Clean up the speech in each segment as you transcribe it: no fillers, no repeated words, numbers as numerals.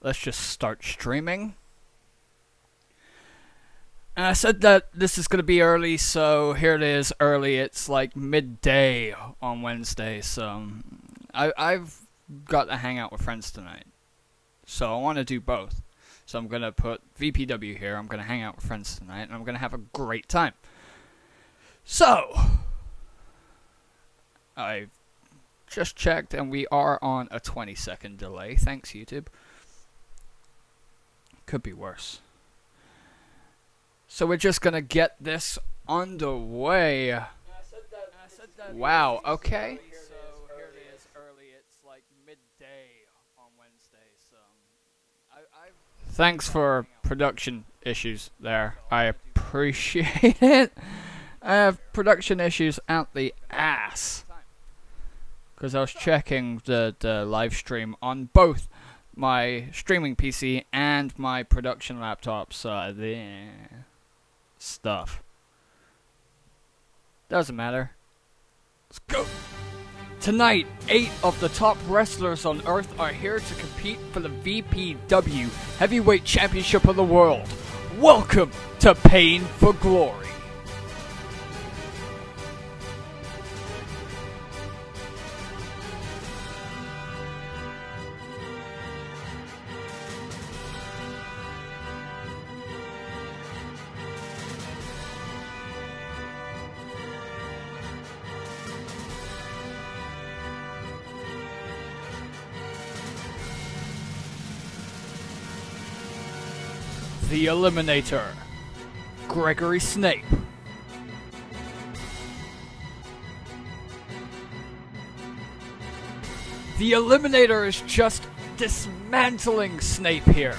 let's just start streaming. And I said that this is going to be early, so here it is early. It's like midday on Wednesday, so I've got to hang out with friends tonight. So I want to do both. So I'm going to put VPW here, I'm going to hang out with friends tonight, and I'm going to have a great time. So, I just checked, and we are on a 20-second delay. Thanks, YouTube. Could be worse. So we're just gonna get this underway. Wow, okay. So here it is early, it's like midday on Wednesday, so thanks for production issues there. I appreciate it. I have production issues out the ass. Because I was checking the live stream on both my streaming PC and my production laptop, so stuff. Doesn't matter. Let's go! Tonight, 8 of the top wrestlers on Earth are here to compete for the VPW Heavyweight Championship of the World. Welcome to Pain for Glory. The Eliminator, Gregory Snape. The Eliminator is just dismantling Snape here.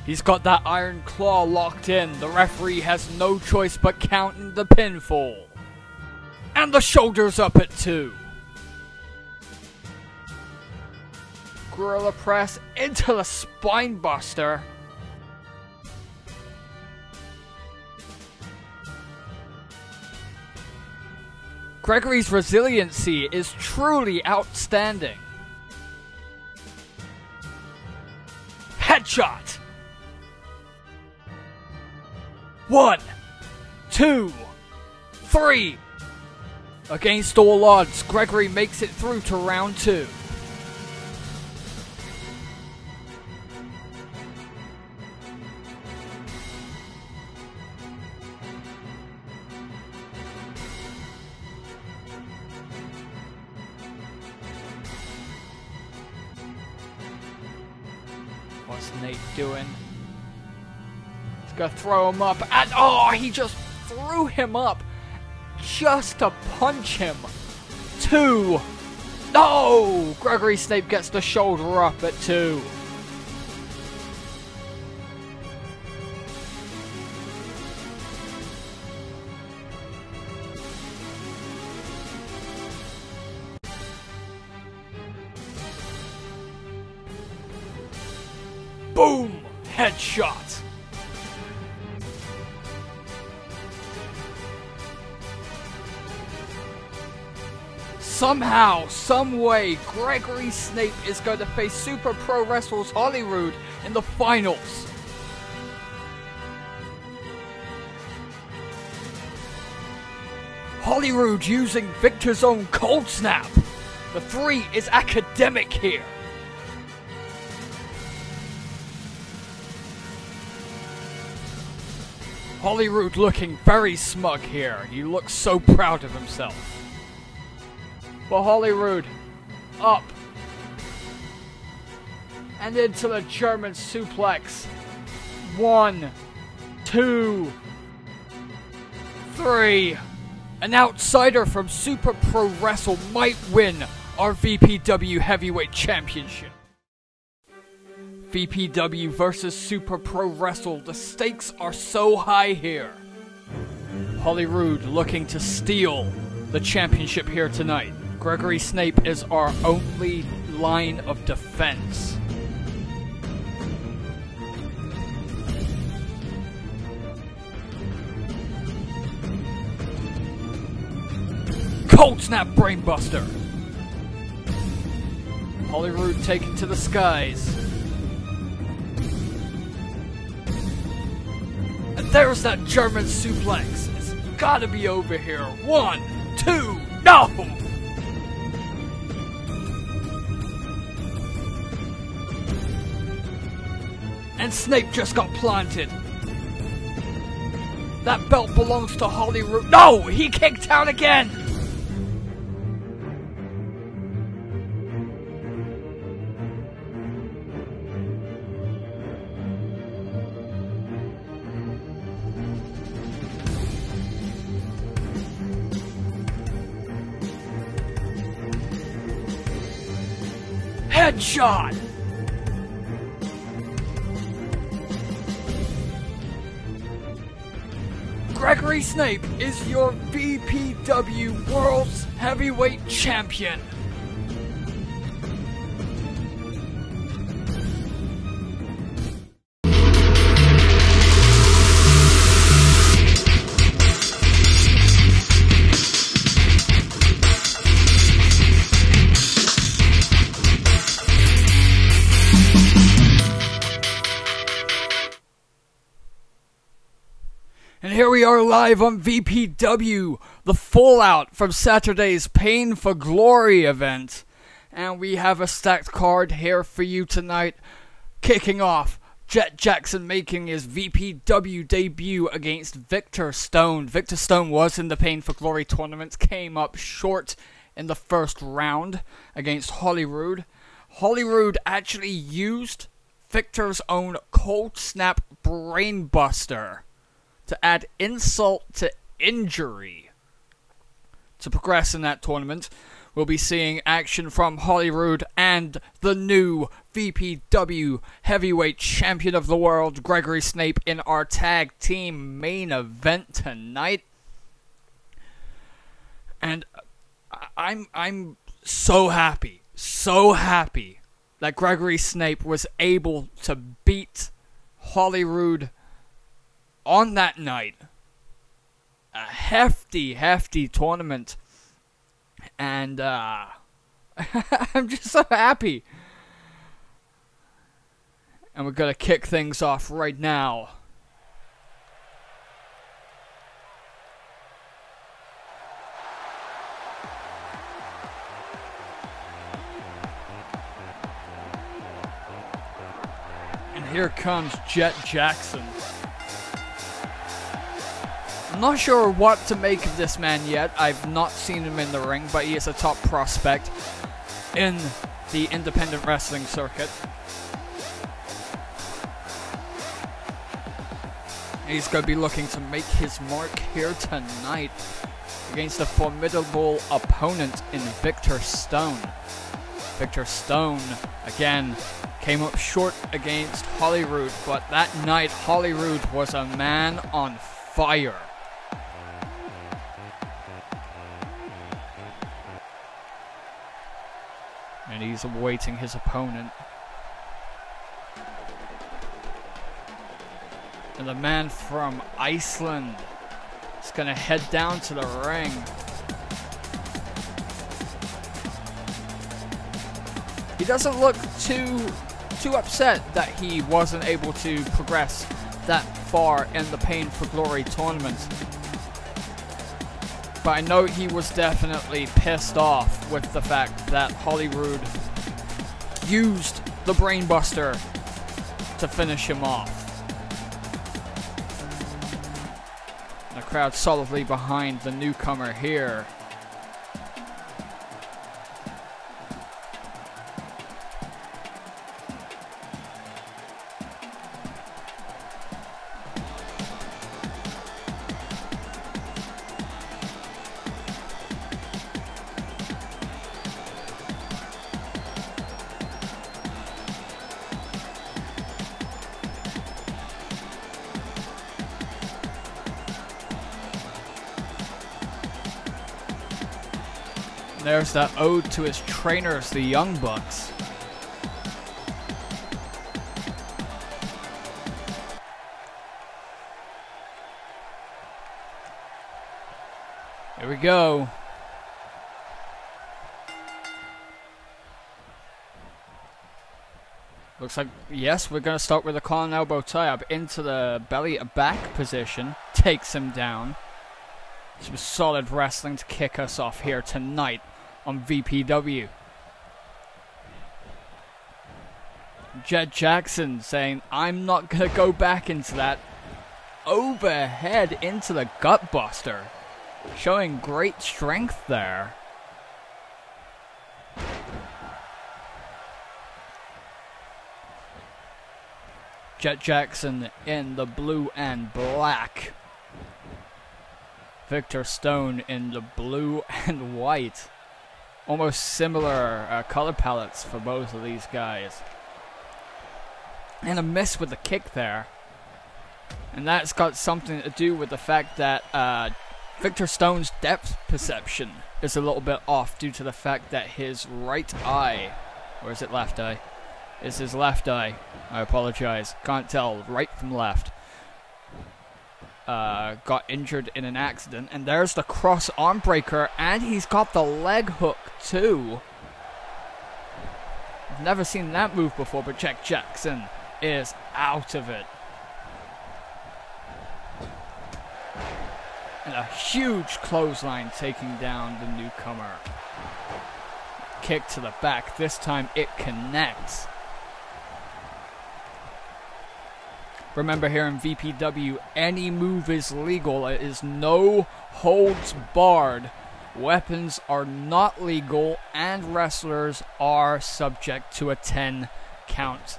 He's got that iron claw locked in. The referee has no choice but counting the pinfall. And the shoulders up at 2. Gorilla press into the spine buster. Gregory's resiliency is truly outstanding. Headshot. 1, 2, 3. Against all odds, Gregory makes it through to round 2. What's Nate doing? He's gonna throw him up, and oh, he just threw him up. Just to punch him. 2. No! Gregory Snape gets the shoulder up at 2. Boom! Headshot. Somehow, someway, Gregory Snape is going to face Super Pro Wrestlers Hollywood in the finals. Hollywood using Victor's own cold snap. The 3 is academic here. Hollywood looking very smug here. He looks so proud of himself. But Hollywood, up, and into the German suplex. 1, 2, 3. An outsider from Super Pro Wrestle might win our VPW Heavyweight Championship. VPW versus Super Pro Wrestle, the stakes are so high here. Hollywood looking to steal the championship here tonight. Gregory Snape is our only line of defense. Cold Snap Brainbuster. Holyrood taken to the skies. And there's that German suplex. It's gotta be over here. 1, 2, no! And Snape just got planted. That belt belongs to Holyrood. No! He kicked out again! Headshot! Gregory Snape is your VPW World's Heavyweight Champion. And here we are live on VPW, the fallout from Saturday's Pain for Glory event. And we have a stacked card here for you tonight. Kicking off, Jet Jackson making his VPW debut against Victor Stone. Victor Stone was in the Pain for Glory tournament, came up short in the first round against Holyrood. Holyrood actually used Victor's own Cold Snap Brainbuster to add insult to injury. To progress in that tournament, we'll be seeing action from Holyrood and the new VPW Heavyweight Champion of the World, Gregory Snape, in our tag team main event tonight. And I'm so happy that Gregory Snape was able to beat Holyrood on that night. A hefty tournament. And I'm just so happy. And we're gonna kick things off right now. And here comes Jet Jackson. I'm not sure what to make of this man yet. I've not seen him in the ring, but he is a top prospect in the independent wrestling circuit. He's going to be looking to make his mark here tonight against a formidable opponent in Victor Stone. Victor Stone, again, came up short against Holyrood, but that night Holyrood was a man on fire. And he's awaiting his opponent. And the man from Iceland is going to head down to the ring. He doesn't look too upset that he wasn't able to progress that far in the Pain for Glory tournament. But I know he was definitely pissed off with the fact that Holyrood used the Brainbuster to finish him off. The crowd solidly behind the newcomer here. There's that ode to his trainers, the Young Bucks. Here we go. Looks like, yes, we're going to start with a collar and elbow tie-up into the belly back position. Takes him down. Some solid wrestling to kick us off here tonight on VPW. Jet Jackson saying, I'm not going to go back into that. Overhead into the gutbuster. Showing great strength there. Jet Jackson in the blue and black. Victor Stone in the blue and white. Almost similar color palettes for both of these guys. And a miss with the kick there. And that's got something to do with the fact that Victor Stone's depth perception is a little bit off due to the fact that his right eye, or is it left eye? It's his left eye. I apologize. Can't tell right from left. Got injured in an accident. And there's the cross arm breaker. And he's got the leg hook too. I've never seen that move before, but Jet Jackson is out of it. And a huge clothesline taking down the newcomer. Kick to the back. This time it connects. Remember, here in VPW, any move is legal. It is no holds barred. Weapons are not legal, and wrestlers are subject to a 10 count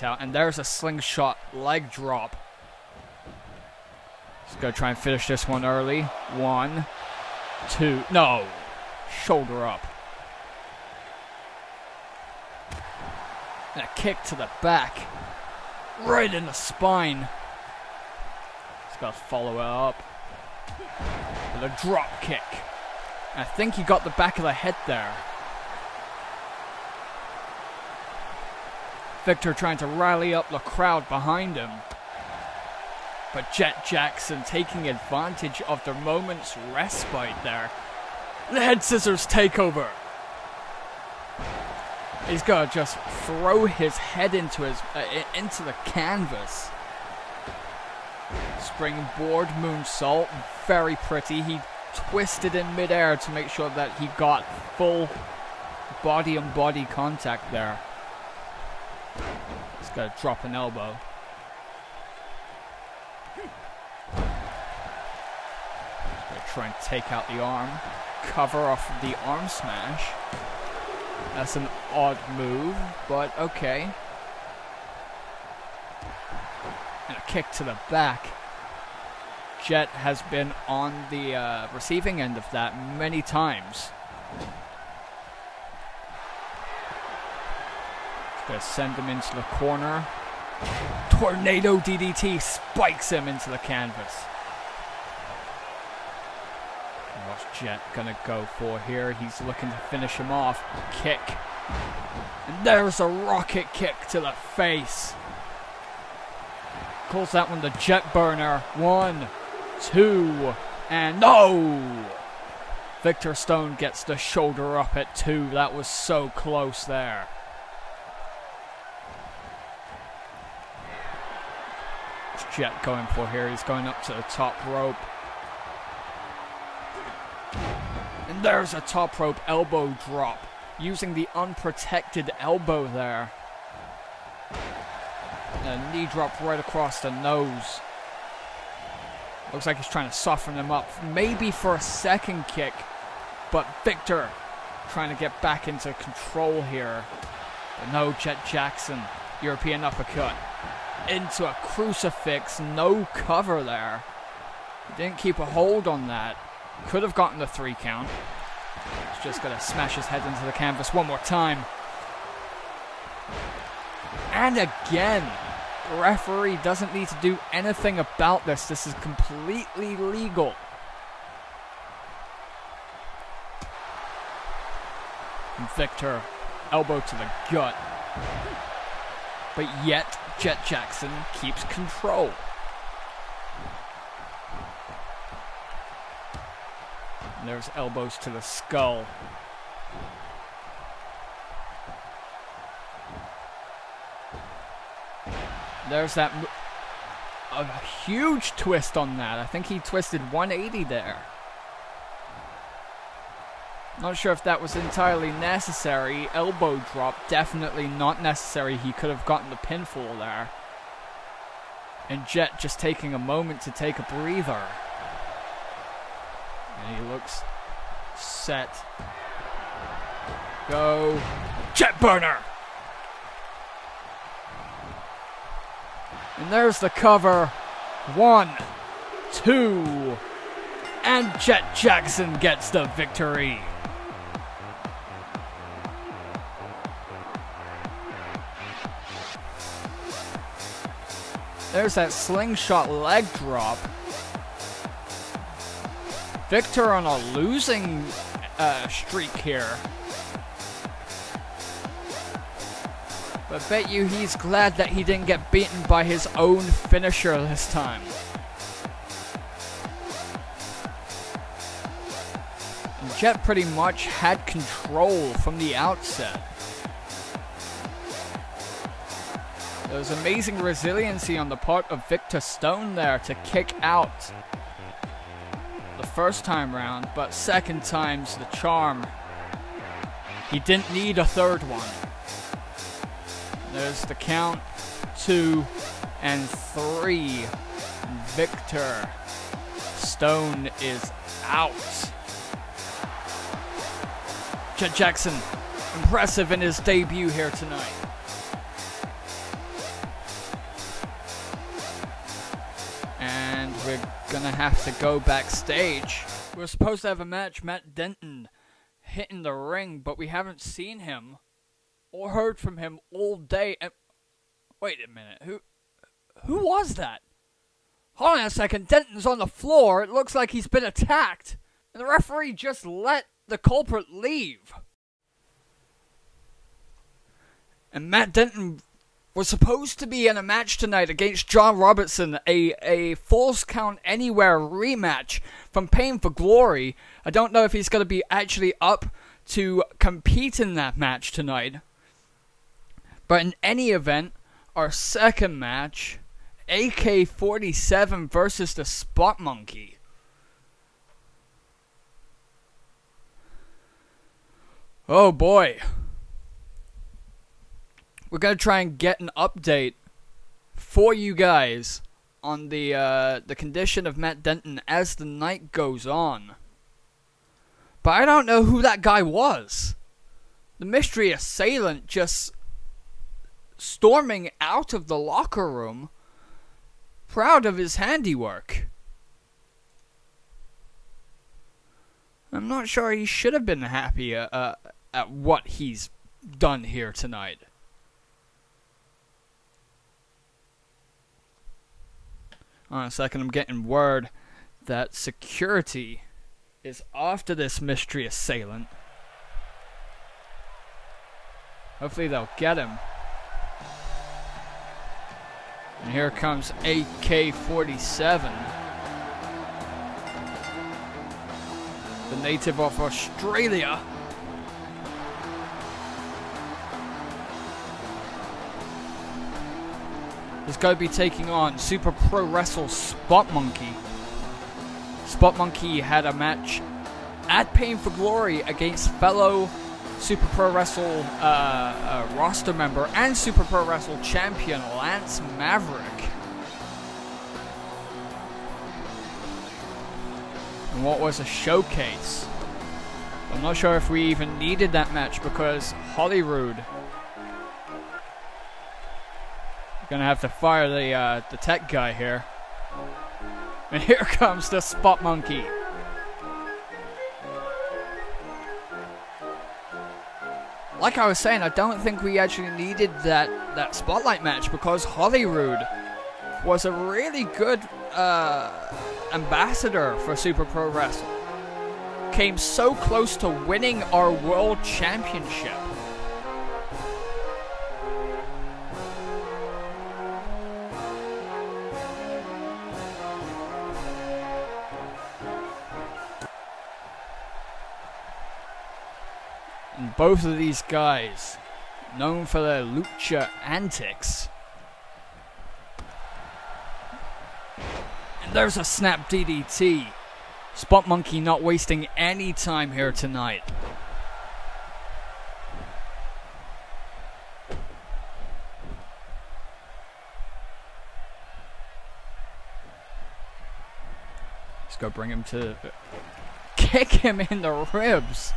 out. And there's a slingshot leg drop. Just gonna try and finish this one early. 1, 2, no, shoulder up. And a kick to the back. Right in the spine. Just got to follow it up with a drop kick. I think he got the back of the head there. Victor trying to rally up the crowd behind him. But Jet Jackson taking advantage of the moment's respite there. The head scissors takeover. He's got to just throw his head into the canvas. Springboard moonsault, very pretty. He twisted in midair to make sure that he got full body-on-body contact there. He's got to drop an elbow. He's going to try and take out the arm. Cover off the arm smash. That's an odd move, but okay. And a kick to the back. Jet has been on the receiving end of that many times. Just gonna send him into the corner. Tornado DDT spikes him into the canvas. What's Jet gonna go for here? He's looking to finish him off. Kick. And there's a rocket kick to the face. Calls that one the Jet Burner. 1, 2, and no! Victor Stone gets the shoulder up at 2. That was so close there. What's Jet going for here? He's going up to the top rope. And there's a top rope elbow drop, using the unprotected elbow there. And a knee drop right across the nose. Looks like he's trying to soften him up, maybe for a second kick. But Victor trying to get back into control here. But no, Jet Jackson, European uppercut. Into a crucifix, no cover there. He didn't keep a hold on that. Could have gotten the 3 count. He's just going to smash his head into the canvas one more time. And again, the referee doesn't need to do anything about this. This is completely legal. And Victor, elbow to the gut. But yet, Jet Jackson keeps control. And there's elbows to the skull. There's that a huge twist on that. I think he twisted 180 there. Not sure if that was entirely necessary. Elbow drop, definitely not necessary. He could have gotten the pinfall there. And Jet just taking a moment to take a breather. And he looks set. Go. Jet burner! And there's the cover. 1, 2, and Jet Jackson gets the victory. There's that slingshot leg drop. Victor on a losing streak here. But I bet you he's glad that he didn't get beaten by his own finisher this time. And Jet pretty much had control from the outset. There was amazing resiliency on the part of Victor Stone there to kick out the first time round, but second time's the charm. He didn't need a third one. There's the count, 2 and 3. Victor Stone is out. Jet Jackson, impressive in his debut here tonight. And we're gonna have to go backstage. We're supposed to have a match, Matt Denton hitting the ring, but we haven't seen him or heard from him all day. And wait a minute, who was that? Hold on a second, Denton's on the floor. It looks like he's been attacked. And the referee just let the culprit leave. And Matt Denton was supposed to be in a match tonight against John Robertson, a Falls Count Anywhere rematch from Pain for Glory. I don't know if he's going to be actually up to compete in that match tonight. But in any event, our second match, AK-47 versus the Spot Monkey. Oh boy. We're going to try and get an update for you guys on the condition of Matt Denton as the night goes on. But I don't know who that guy was. The mystery assailant just storming out of the locker room, proud of his handiwork. I'm not sure he should have been happy at what he's done here tonight. Hold on a second, I'm getting word that security is after this mystery assailant. Hopefully they'll get him. And here comes AK-47. The native of Australia. He's going to be taking on Super Pro Wrestle Spot Monkey. Spot Monkey had a match at Pain for Glory against fellow Super Pro Wrestle roster member and Super Pro Wrestle champion Lance Maverick. And what was a showcase. I'm not sure if we even needed that match because Hollywood gonna have to fire the tech guy here. And here comes the Spot Monkey. Like I was saying, I don't think we actually needed that spotlight match because Hollywood was a really good ambassador for Super Pro Wrestling. Came so close to winning our world championship. And both of these guys, known for their lucha antics, There's a snap DDT. Spot Monkey not wasting any time here tonight. Let's go bring him to... kick him in the ribs.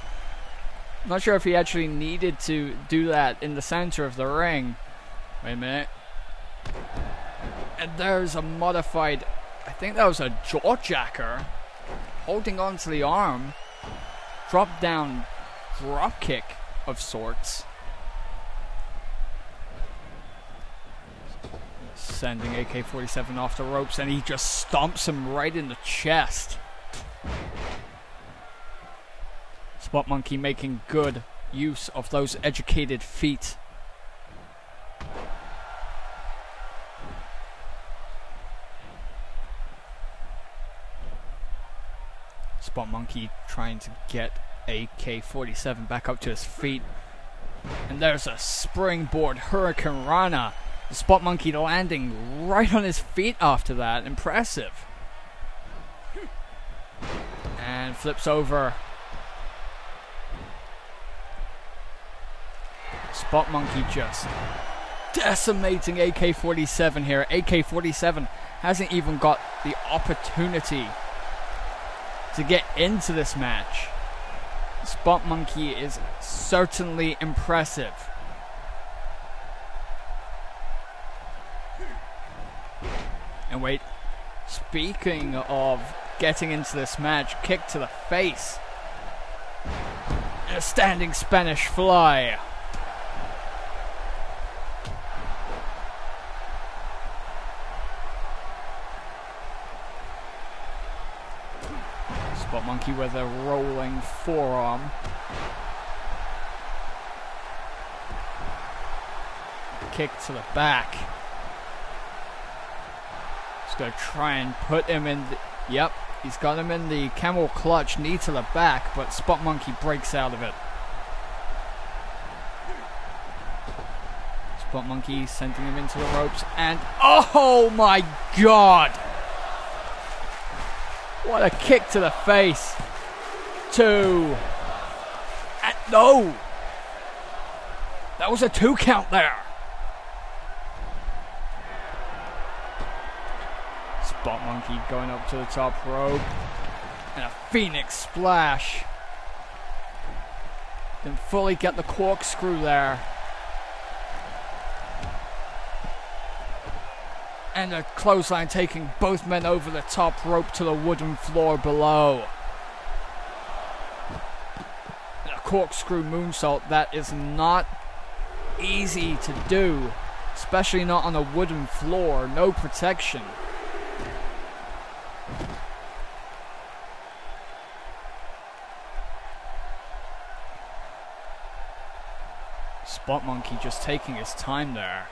I'm not sure if he actually needed to do that in the center of the ring. Wait a minute. And there's a modified... I think that was a jaw jacker. Holding on to the arm. Drop down drop kick of sorts. Sending AK-47 off the ropes, and he just stomps him right in the chest. Spot Monkey making good use of those educated feet. Spot Monkey trying to get AK-47 back up to his feet. And there's a springboard Hurricane Rana. The Spot Monkey landing right on his feet after that. Impressive. And flips over. Spot Monkey just decimating AK-47 here. AK-47 hasn't even got the opportunity to get into this match. Spot Monkey is certainly impressive. And wait, speaking of getting into this match, kick to the face. And a standing Spanish fly. Spot Monkey with a rolling forearm. Kick to the back. He's going to try and put him in the... Yep, he's got him in the camel clutch, knee to the back, but Spot Monkey breaks out of it. Spot Monkey sending him into the ropes, and... oh my god! What a kick to the face. 2. And no! That was a 2 count there. Spot Monkey going up to the top rope. And a Phoenix splash. Didn't fully get the corkscrew there. And a clothesline taking both men over the top rope to the wooden floor below. And a corkscrew moonsault that is not easy to do. Especially not on a wooden floor. No protection. Spot Monkey just taking his time there.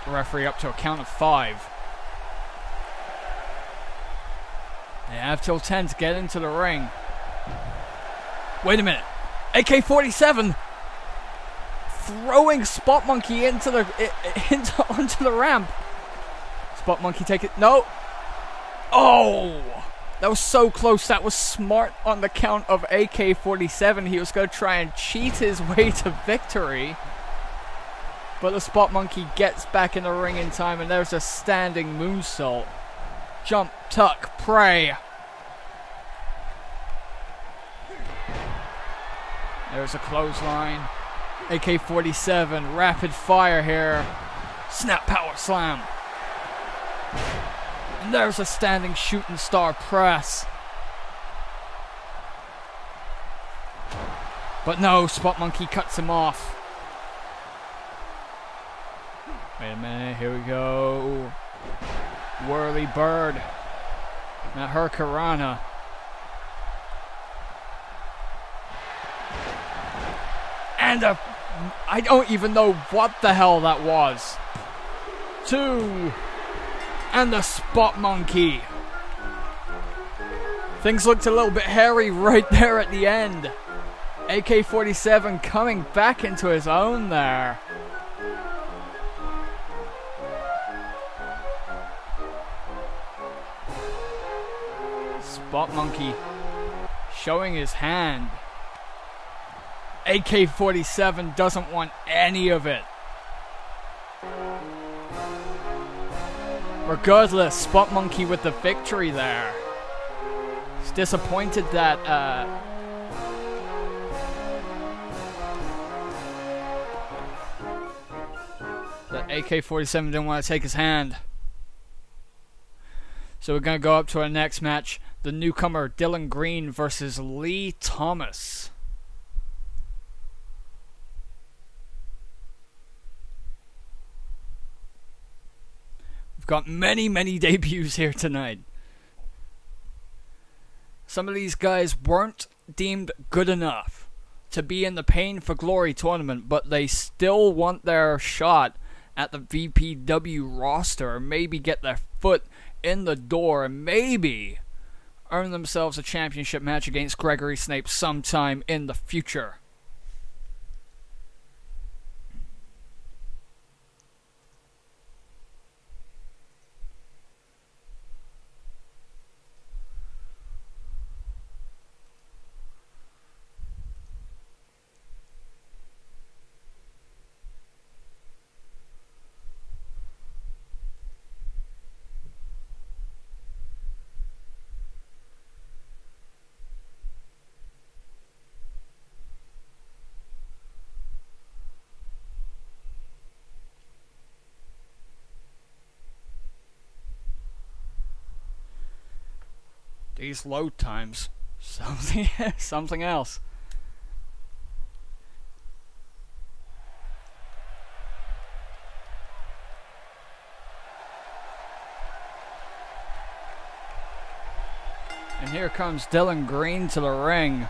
The referee up to a count of 5. They have till 10 to get into the ring. Wait a minute. AK-47 throwing Spot Monkey onto the ramp. Spot Monkey take it. No. Oh! That was so close. That was smart on the count of AK-47. He was going to try and cheat his way to victory. But the Spot Monkey gets back in the ring in time, and there's a standing moonsault. Jump, tuck, pray. There's a clothesline. AK-47, rapid fire here. Snap power slam. And there's a standing shooting star press. But no, Spot Monkey cuts him off. Wait a minute, here we go. Whirly bird. Now Hurricanrana. And I don't even know what the hell that was. 2. And the Spot Monkey. Things looked a little bit hairy right there at the end. AK-47 coming back into his own there. Spot Monkey showing his hand. AK-47 doesn't want any of it. Regardless, Spot Monkey with the victory there. He's disappointed that that AK-47 didn't want to take his hand. So we're going to go up to our next match. The newcomer Dylan Green versus Lee Thomas. We've got many debuts here tonight. Some of these guys weren't deemed good enough to be in the Pain for Glory tournament, but they still want their shot at the VPW roster, or maybe get their foot in the door, and maybe earn themselves a championship match against Gregory Snape sometime in the future. These load times, something else. And here comes Dylan Green to the ring.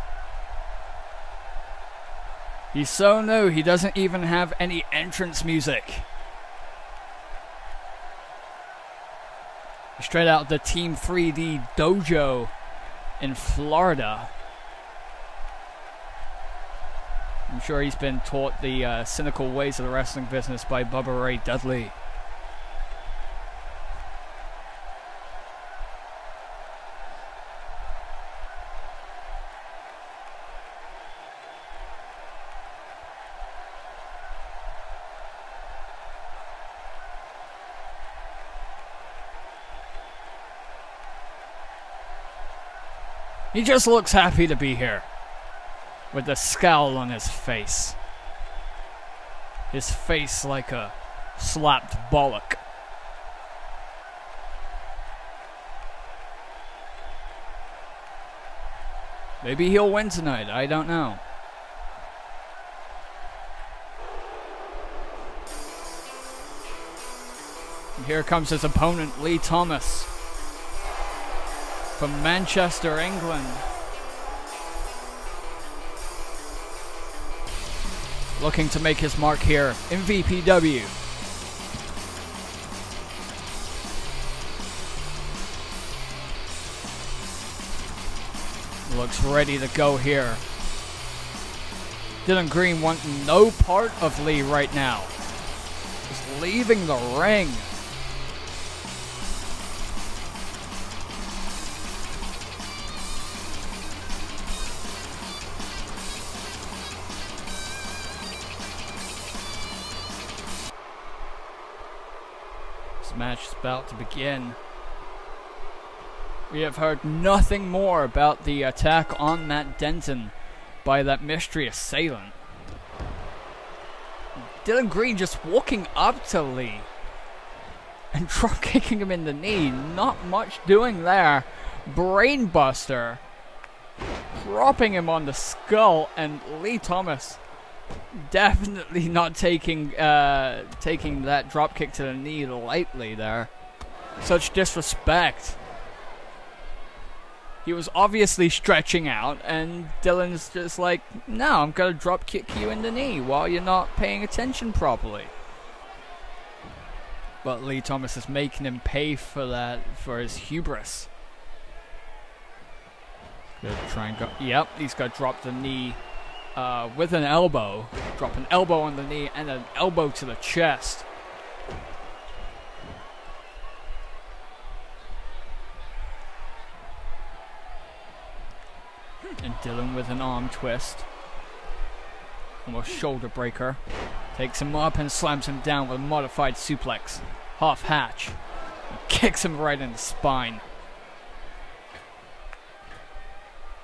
He's so new, he doesn't even have any entrance music. Straight out the Team 3D dojo in Florida. I'm sure he's been taught the cynical ways of the wrestling business by Bubba Ray Dudley. He just looks happy to be here, with the scowl on his face. His face like a slapped bollock. Maybe he'll win tonight, I don't know. And here comes his opponent, Lee Thomas, from Manchester, England. Looking to make his mark here in VPW. Looks ready to go here. Dylan Green wanting no part of Lee right now. Just leaving the ring. Match is about to begin. We have heard nothing more about the attack on Matt Denton by that mystery assailant. Dylan Green just walking up to Lee and drop kicking him in the knee. Not much doing there. Brainbuster dropping him on the skull, and Lee Thomas definitely not taking that drop kick to the knee lightly there. Such disrespect. He was obviously stretching out, and Dylan's just like, no, I'm gonna drop kick you in the knee while you're not paying attention properly. But Lee Thomas is making him pay for that, for his hubris. Gonna try and go. Yep, he's gonna drop the knee with an elbow. Drop an elbow on the knee and an elbow to the chest. Dylan with an arm twist. Almost shoulder breaker. Takes him up and slams him down with a modified suplex. Half hatch. And kicks him right in the spine.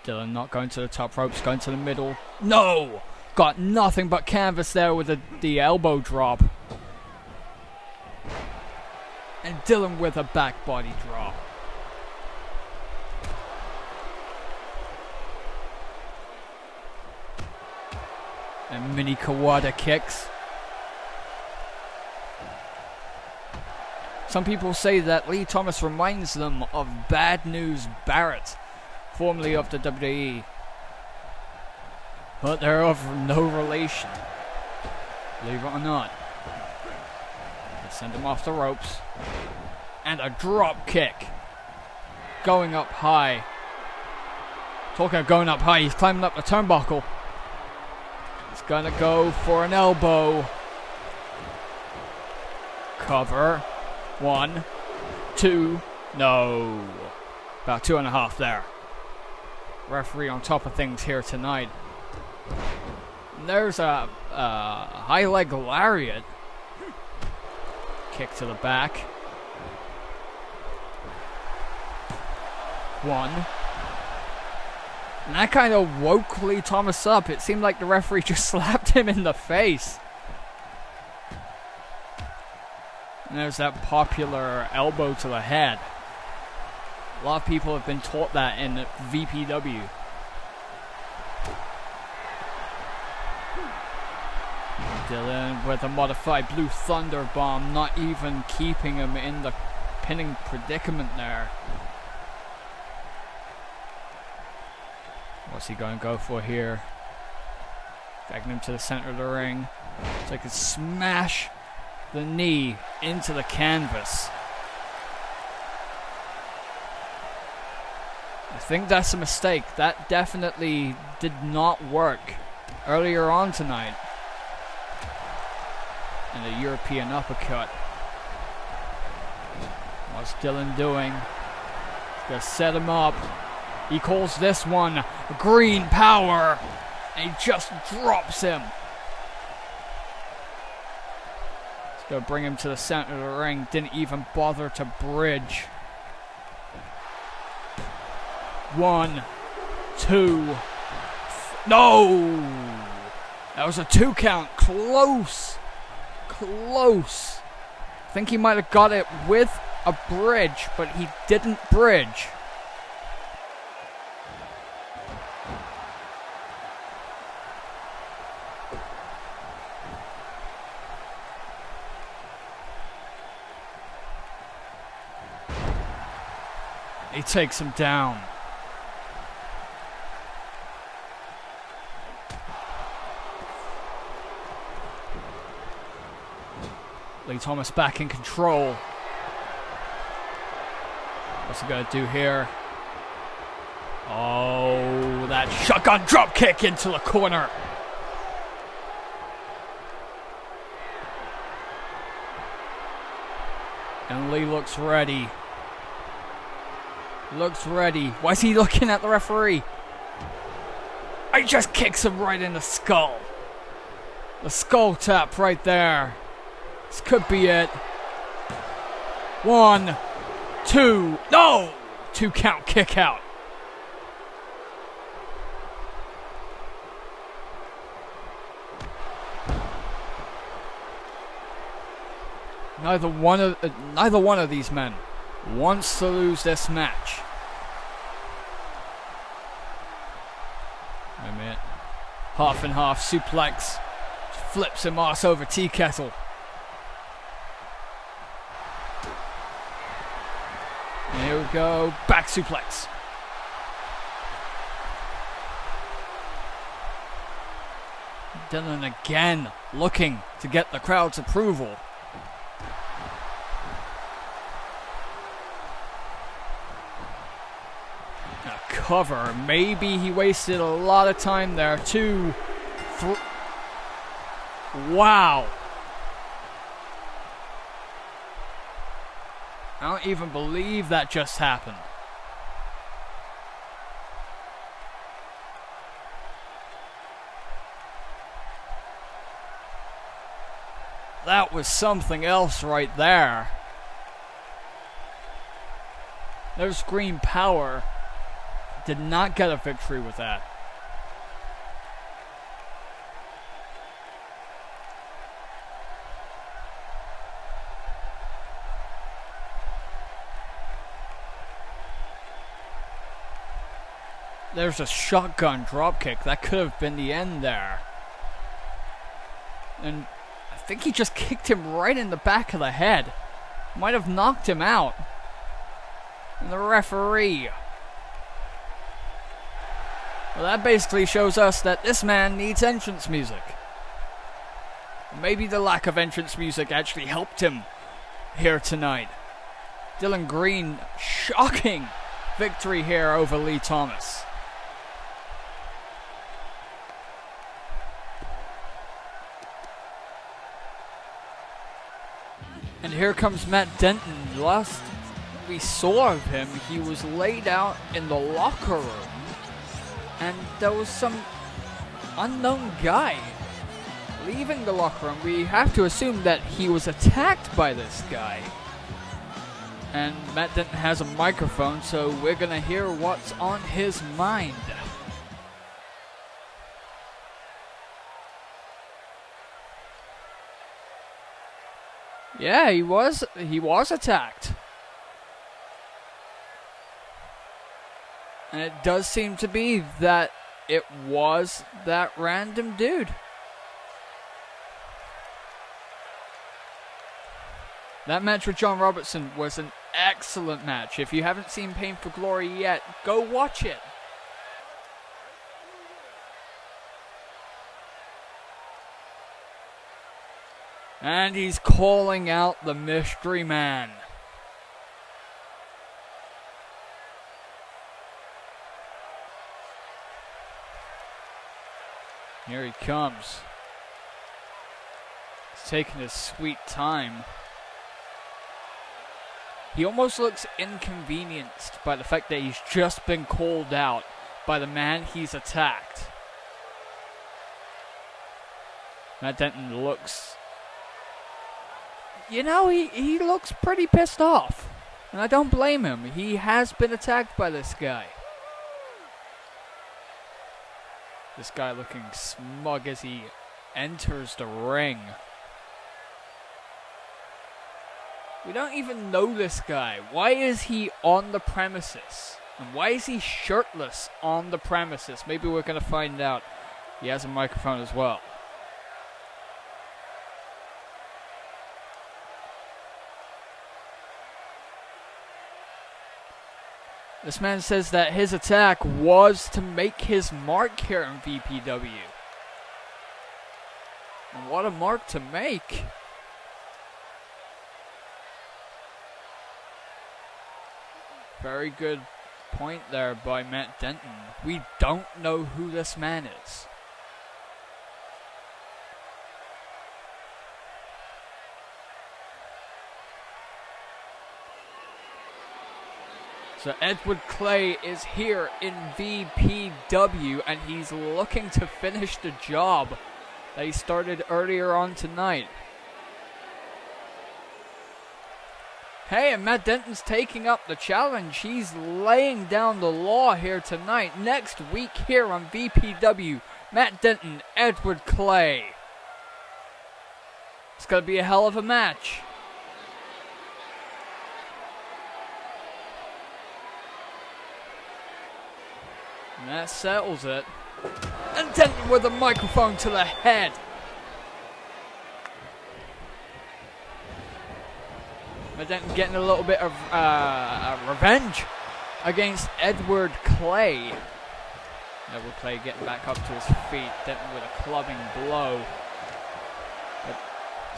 Dylan not going to the top ropes, going to the middle. No! Got nothing but canvas there with the elbow drop. And Dylan with a back body drop. And mini Kawada kicks. Some people say that Lee Thomas reminds them of Bad News Barrett, formerly of the WWE. But they're of no relation, believe it or not. They send him off the ropes. And a drop kick. Going up high. Talking of going up high, he's climbing up the turnbuckle. He's gonna go for an elbow. Cover. 1, 2, no. About 2.5 there. Referee on top of things here tonight. And there's a high leg lariat. Kick to the back. 1. And that kind of woke Lee Thomas up. It seemed like the referee just slapped him in the face. And there's that popular elbow to the head. A lot of people have been taught that in VPW. Dylan with a modified Blue Thunder Bomb, not even keeping him in the pinning predicament there. What's he going to go for here? Dragging him to the center of the ring. So he can smash the knee into the canvas. I think that's a mistake. That definitely did not work earlier on tonight. And a European uppercut. What's Dylan doing? He's gonna set him up. He calls this one green power. And he just drops him. He's gonna bring him to the center of the ring. Didn't even bother to bridge. 1, 2. No! That was a 2 count. Close. Close. I think he might have got it with a bridge, but he didn't bridge. He takes him down. Lee Thomas back in control. What's he gonna do here? Oh, that shotgun drop kick into the corner. And Lee looks ready. Looks ready. Why is he looking at the referee? He just kicks him right in the skull. The skull tap right there. This could be it. 1, 2. No! 2 count kick out. Neither one of these men wants to lose this match. Wait a minute. Half and half suplex. Flips him ass over tea kettle. And here we go. Back suplex. Dylan again looking to get the crowd's approval. Cover. Maybe he wasted a lot of time there. 2, 3. Wow. I don't even believe that just happened. that was something else right there. There's Green Power. Did not get a victory with that. There's a shotgun dropkick. That could have been the end there. And I think he just kicked him right in the back of the head. Might have knocked him out. And the referee. Well, that basically shows us that this man needs entrance music. Maybe the lack of entrance music actually helped him here tonight. Dylan Green, shocking victory here over Lee Thomas. And here comes Matt Denton. Last we saw of him, he was laid out in the locker room. And there was some unknown guy leaving the locker room. We have to assume that he was attacked by this guy. And Matt Denton has a microphone, so we're going to hear what's on his mind. Yeah, he was attacked. And it does seem to be that it was that random dude. That match with John Robertson was an excellent match. If you haven't seen Pain for Glory yet, go watch it. And he's calling out the Mystery Man. Here he comes. He's taking his sweet time. He almost looks inconvenienced by the fact that he's just been called out by the man he's attacked. Matt Denton looks... You know, he looks pretty pissed off. And I don't blame him. He has been attacked by this guy. This guy looking smug as he enters the ring. We don't even know this guy. Why is he on the premises? And why is he shirtless on the premises? Maybe we're going to find out. He has a microphone as well. This man says that his attack was to make his mark here in VPW. And what a mark to make. Very good point there by Matt Denton. We don't know who this man is. So Edward Clay is here in VPW, and he's looking to finish the job that he started earlier on tonight. Hey, and Matt Denton's taking up the challenge. He's laying down the law here tonight. Next week here on VPW, Matt Denton, Edward Clay. It's going to be a hell of a match. And that settles it. And Denton with a microphone to the head. But Denton getting a little bit of revenge against Edward Clay. Edward Clay getting back up to his feet. Denton with a clubbing blow. But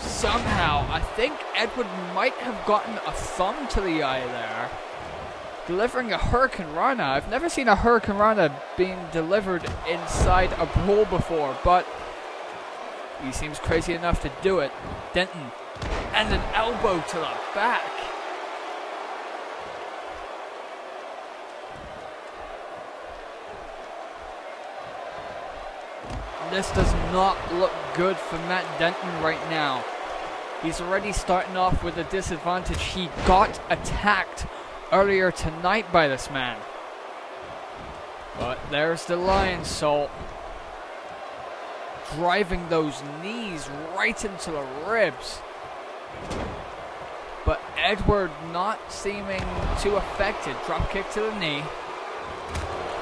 somehow, I think Edward might have gotten a thumb to the eye there. Delivering a Hurricane Rana. I've never seen a Hurricane Rana being delivered inside a brawl before, but he seems crazy enough to do it. Denton, and an elbow to the back. This does not look good for Matt Denton right now. He's already starting off with a disadvantage. He got attacked earlier tonight by this man. But there's the Lion Salt. Driving those knees right into the ribs. But Edward not seeming too affected. Drop kick to the knee.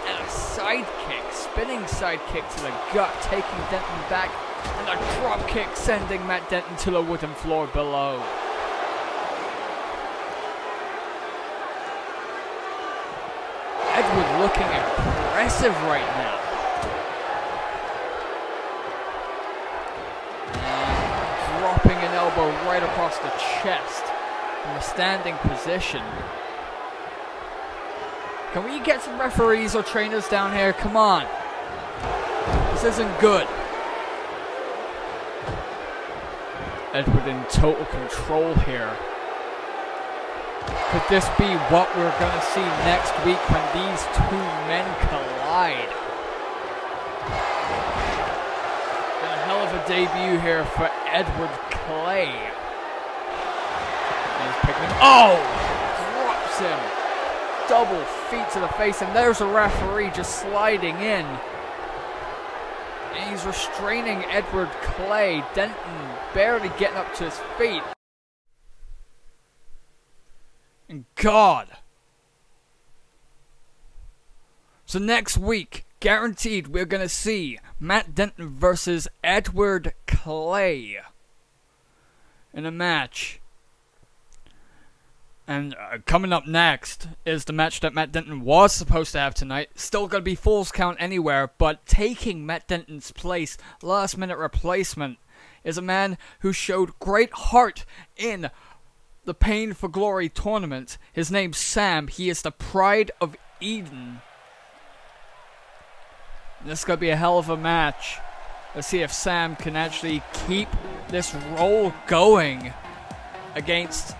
And a side kick, spinning side kick to the gut, taking Denton back. And a drop kick sending Matt Denton to the wooden floor below. Edward looking impressive right now. And dropping an elbow right across the chest from a standing position. Can we get some referees or trainers down here? Come on. This isn't good. Edward in total control here. Could this be what we're going to see next week when these two men collide? Been a hell of a debut here for Edward Clay. He's picking him. Oh! Drops him. Double feet to the face, and there's a referee just sliding in. And he's restraining Edward Clay. Denton barely getting up to his feet. And God. So next week, guaranteed, we're going to see Matt Denton versus Edward Clay in a match. And coming up next is the match that Matt Denton was supposed to have tonight. Still going to be Falls Count Anywhere, but taking Matt Denton's place, last minute replacement, is a man who showed great heart in the Pain for Glory tournament. His name's Sam. He is the Pride of Eden. And this is going to be a hell of a match. Let's see if Sam can actually keep this roll going against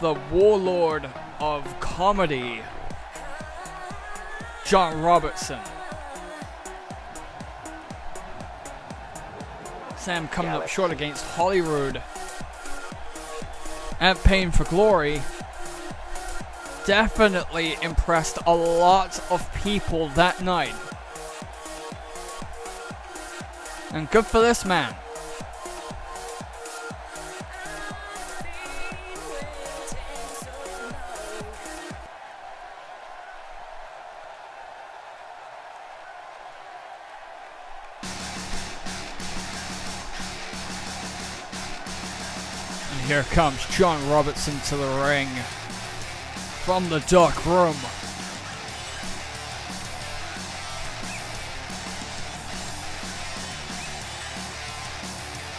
the warlord of comedy, John Robertson. Sam coming up short against Holyrood. And Pain for Glory definitely impressed a lot of people that night. And good for this man. Here comes John Robertson to the ring from the dark room.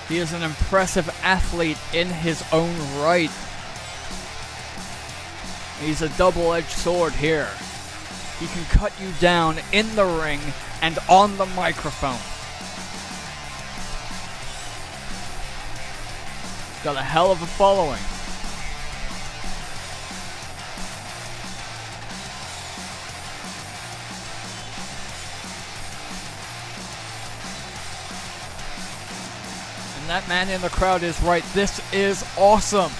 He is an impressive athlete in his own right. He's a double-edged sword here. He can cut you down in the ring and on the microphone. Got a hell of a following. And that man in the crowd is right. This is awesome.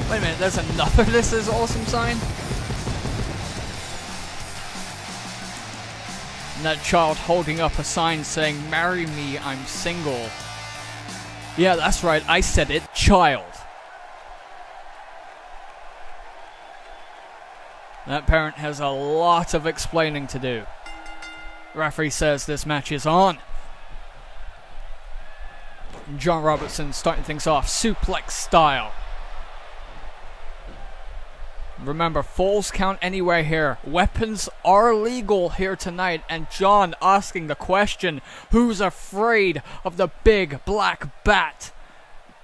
Wait a minute, there's another "this is awesome" sign? And that child holding up a sign saying, "Marry me, I'm single." Yeah, that's right, I said it, child. That parent has a lot of explaining to do. The referee says this match is on. John Robertson starting things off suplex style. Remember, Falls Count Anywhere here. Weapons are legal here tonight. And John asking the question, who's afraid of the big black bat?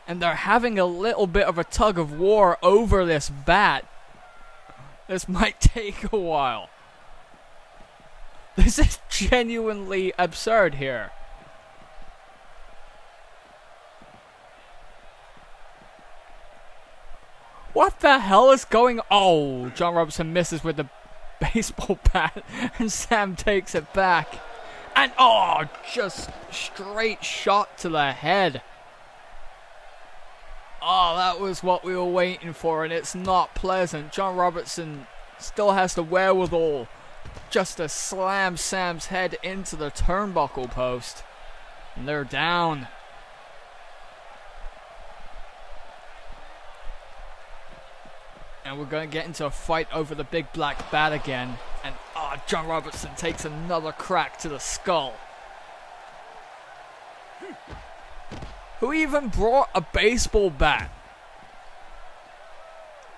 And they're having a little bit of a tug of war over this bat. This might take a while. This is genuinely absurd here. What the hell is going on? Oh, John Robertson misses with the baseball bat, and Sam takes it back. And oh, just straight shot to the head. Oh, that was what we were waiting for, and it's not pleasant. John Robertson still has the wherewithal just to slam Sam's head into the turnbuckle post. And they're down. And we're going to get into a fight over the big black bat again. And John Robertson takes another crack to the skull. Who even brought a baseball bat?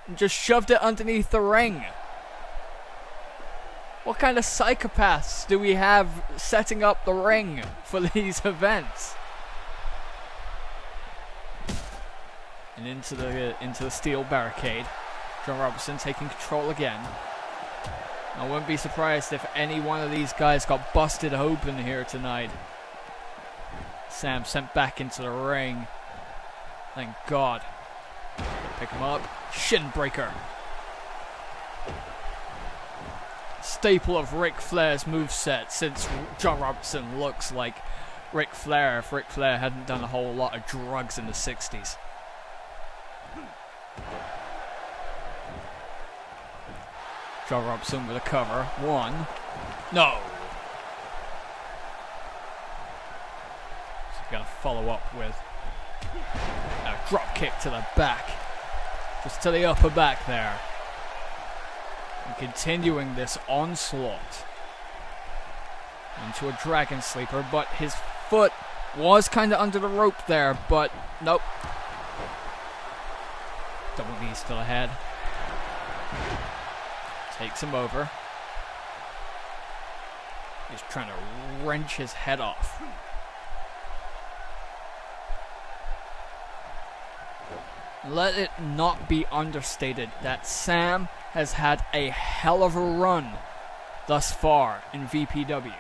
And just shoved it underneath the ring? What kind of psychopaths do we have setting up the ring for these events? And into the steel barricade. John Robertson taking control again. I wouldn't be surprised if any one of these guys got busted open here tonight. Sam sent back into the ring. Thank God. Pick him up. Shin breaker. Staple of Ric Flair's moveset, since John Robertson looks like Ric Flair if Ric Flair hadn't done a whole lot of drugs in the 60s. John Robertson with a cover. One. No. So he's going to follow up with a drop kick to the back. Just to the upper back there. And continuing this onslaught into a dragon sleeper, but his foot was kind of under the rope there, but nope. Double knees to the head. Takes him over. He's trying to wrench his head off. Let it not be understated that Sam has had a hell of a run thus far in VPW.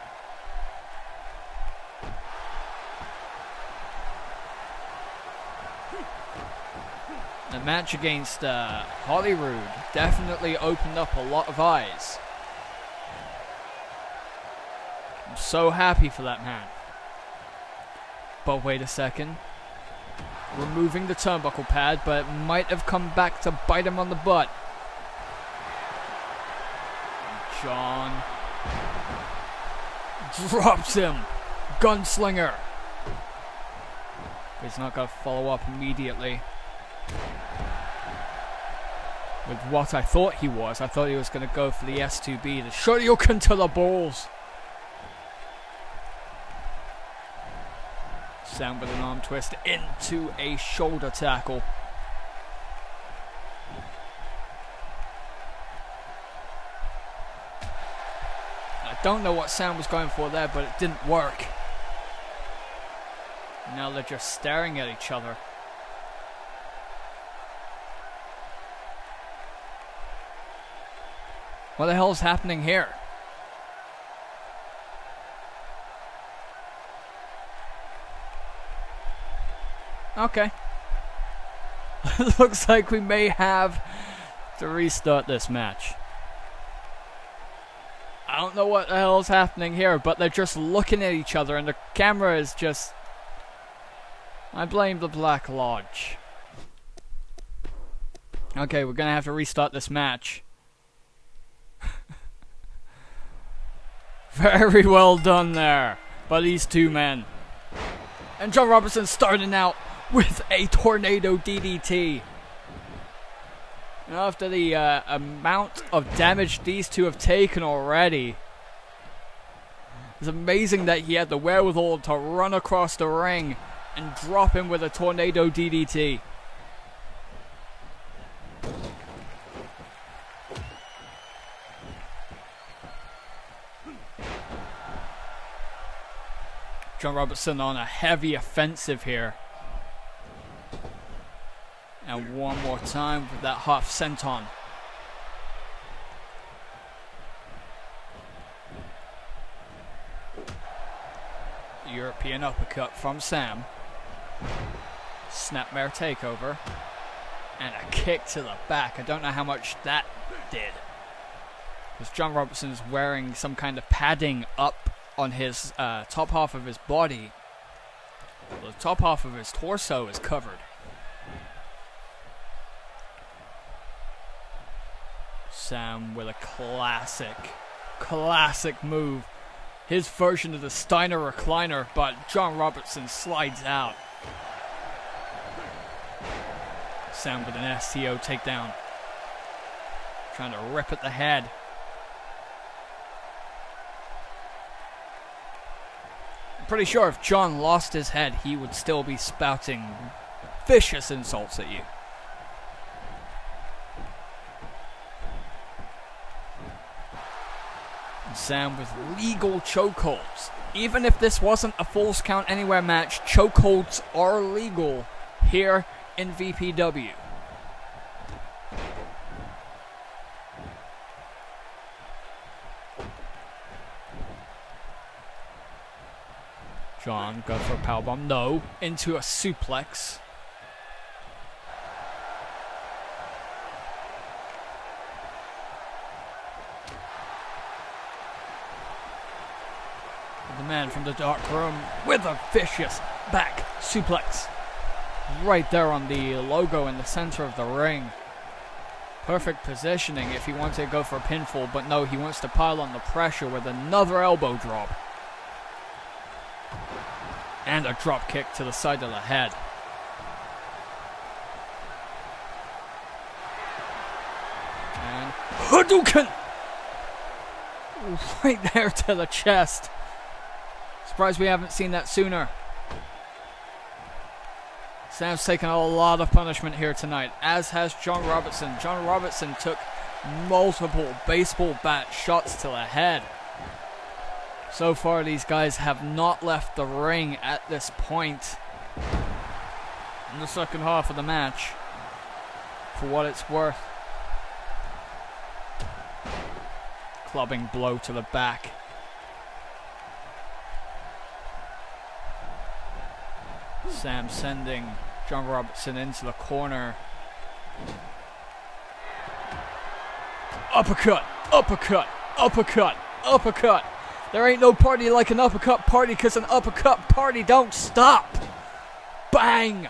The match against Holyrood definitely opened up a lot of eyes. I'm so happy for that man. But wait a second. Removing the turnbuckle pad, but it might have come back to bite him on the butt. And John drops him. Gunslinger. But he's not going to follow up immediately with what I thought he was. I thought he was going to go for the S2B, the Shoryuken to the balls. Sam with an arm twist into a shoulder tackle. I don't know what Sam was going for there, but it didn't work. Now they're just staring at each other. What the hell is happening here? Okay. Looks like we may have to restart this match. I don't know what the hell is happening here, but they're just looking at each other and the camera is just... I blame the Black Lodge. Okay, we're gonna have to restart this match. Very well done there by these two men. And John Robertson starting out with a tornado DDT. And after the amount of damage these two have taken already, it's amazing that he had the wherewithal to run across the ring and drop him with a tornado DDT. John Robertson on a heavy offensive here. And one more time with that half senton. European uppercut from Sam. Snapmare takeover. And a kick to the back. I don't know how much that did. Because John Robertson's wearing some kind of padding up on his top half of his body. The top half of his torso is covered. Sam with a classic move. His version of the Steiner recliner, but John Robertson slides out. Sam with an STO takedown. Trying to rip at the head. I'm pretty sure if John lost his head, he would still be spouting vicious insults at you. And Sam with legal chokeholds. Even if this wasn't a Falls Count Anywhere match, chokeholds are legal here in VPW. John, go for a powerbomb. No. Into a suplex. The man from the dark room with a vicious back suplex. Right there on the logo in the center of the ring. Perfect positioning if he wanted to go for a pinfall, but no, he wants to pile on the pressure with another elbow drop. And a drop kick to the side of the head. And Hadouken! Right there to the chest. Surprised we haven't seen that sooner. Sam's taken a lot of punishment here tonight, as has John Robertson. John Robertson took multiple baseball bat shots to the head. So far, these guys have not left the ring at this point in the second half of the match, for what it's worth. Clubbing blow to the back. Sam sending John Robertson into the corner. Uppercut, uppercut, uppercut, uppercut. There ain't no party like an uppercut party, because an uppercut party don't stop. Bang!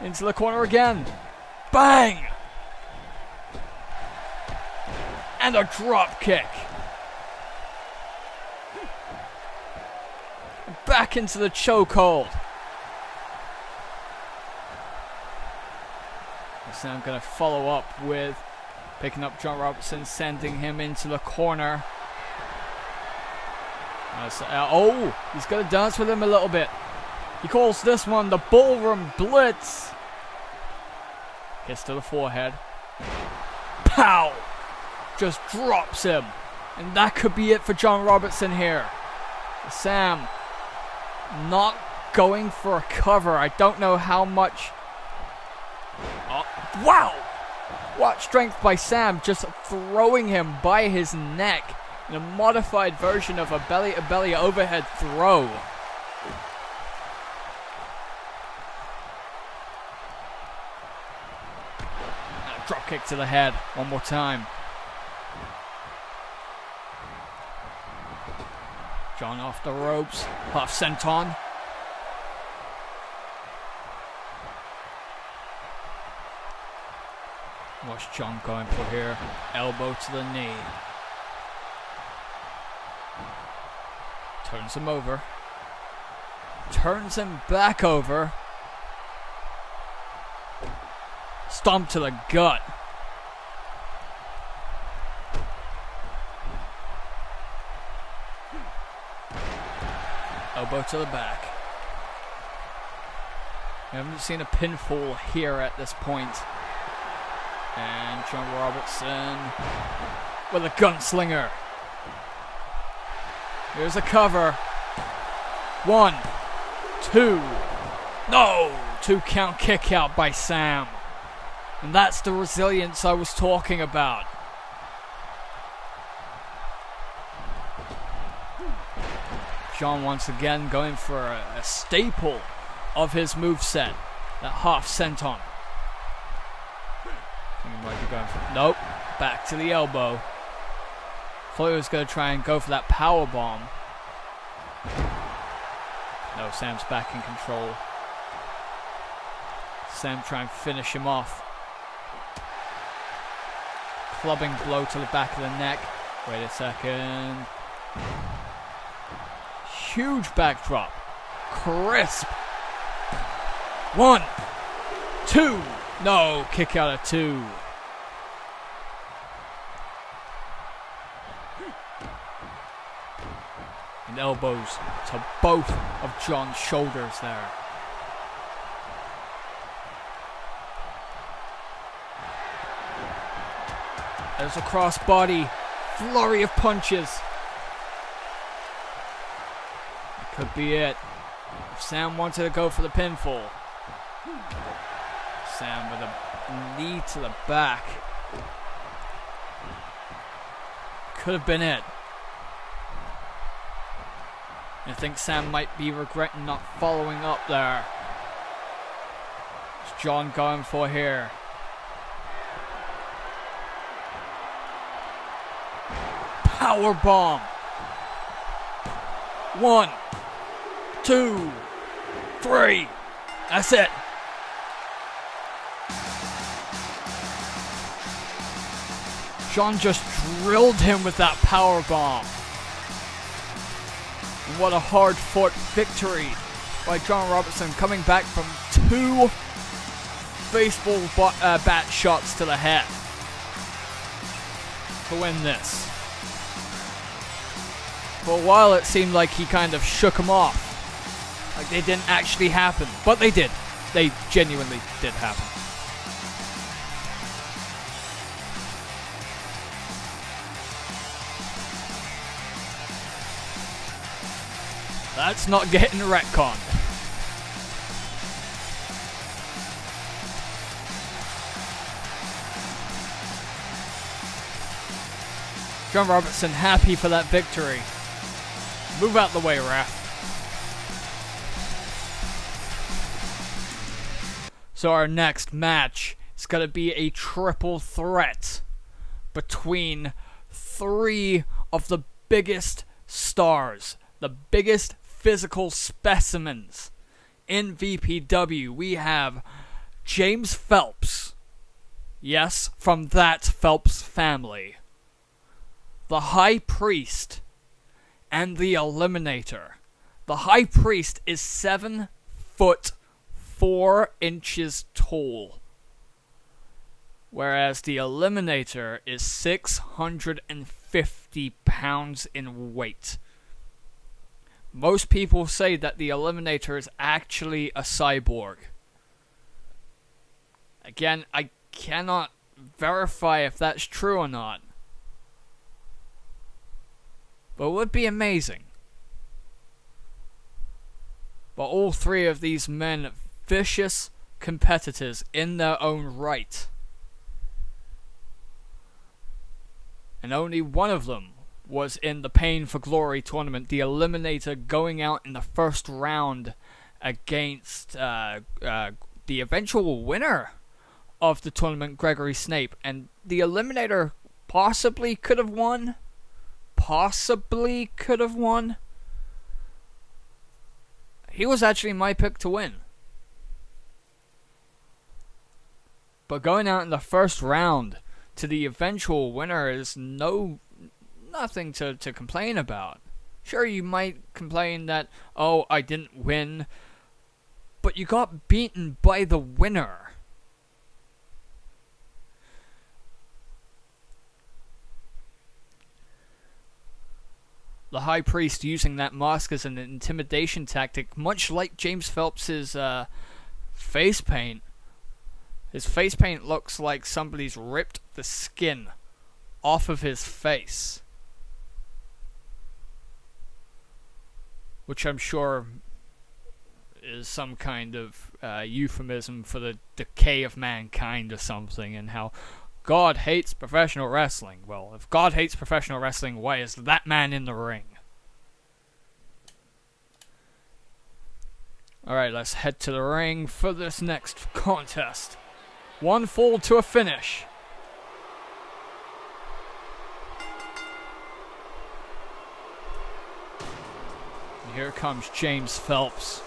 Into the corner again. Bang! And a drop kick. Back into the chokehold. So I'm going to follow up with picking up John Robertson, sending him into the corner. Oh, he's going to dance with him a little bit. He calls this one the Ballroom Blitz. Hits to the forehead. Pow! Just drops him. And that could be it for John Robertson here. Sam not going for a cover. I don't know how much. Oh, wow! What strength by Sam, just throwing him by his neck in a modified version of a belly-to-belly overhead throw. And a drop kick to the head one more time. John off the ropes, half senton. What's John going for here? Elbow to the knee. Turns him over. Turns him back over. Stomp to the gut. Elbow to the back. We haven't seen a pinfall here at this point. And John Robertson with a gunslinger. Here's a cover. 1, 2. No! 2 count kick out by Sam. And that's the resilience I was talking about. John once again going for a staple of his moveset. That half senton. He might be going for, nope. Back to the elbow. Thought he was going to try and go for that power bomb. No, Sam's back in control. Sam trying to finish him off. clubbing blow to the back of the neck. Wait a second. Huge backdrop. Crisp. 1, 2. No, kick out of 2. And elbows to both of John's shoulders there. There's a crossbody. Flurry of punches. That could be it. If Sam wanted to go for the pinfall. Sam with a knee to the back. Could have been it. I think Sam might be regretting not following up there. What's John going for here? Power bomb. 1, 2, 3. That's it. John just drilled him with that power bomb. And what a hard-fought victory by John Robertson, coming back from 2 baseball bat shots to the head to win this. For a while it seemed like he kind of shook him off. Like they didn't actually happen. But they did. They genuinely did happen. That's not getting retconned. John Robertson happy for that victory. Move out the way, ref. So our next match is going to be a triple threat between 3 of the biggest stars, the biggest physical specimens in VPW. We have James Phelps. Yes, from that Phelps family. The High Priest and the Eliminator. The High Priest is 7 foot 4 inches tall, whereas the Eliminator is 650 pounds in weight. Most people say that the Eliminator is actually a cyborg. Again, I cannot verify if that's true or not. But it would be amazing. But all 3 of these men, vicious competitors in their own right. And only one of them was in the Pain for Glory tournament, the Eliminator going out in the first round against the eventual winner of the tournament, Gregory Snape. And the Eliminator possibly could have won. Possibly could have won. He was actually my pick to win. But going out in the first round to the eventual winner is nothing to complain about. Sure, you might complain that, oh, I didn't win, but you got beaten by the winner. The High Priest using that mask as an intimidation tactic, much like James Phelps's face paint. His face paint looks like somebody's ripped the skin off of his face, which I'm sure is some kind of euphemism for the decay of mankind or something, and how God hates professional wrestling. Well, if God hates professional wrestling, why is that man in the ring? Alright, let's head to the ring for this next contest. 1 fall to a finish. And here comes James Phelps.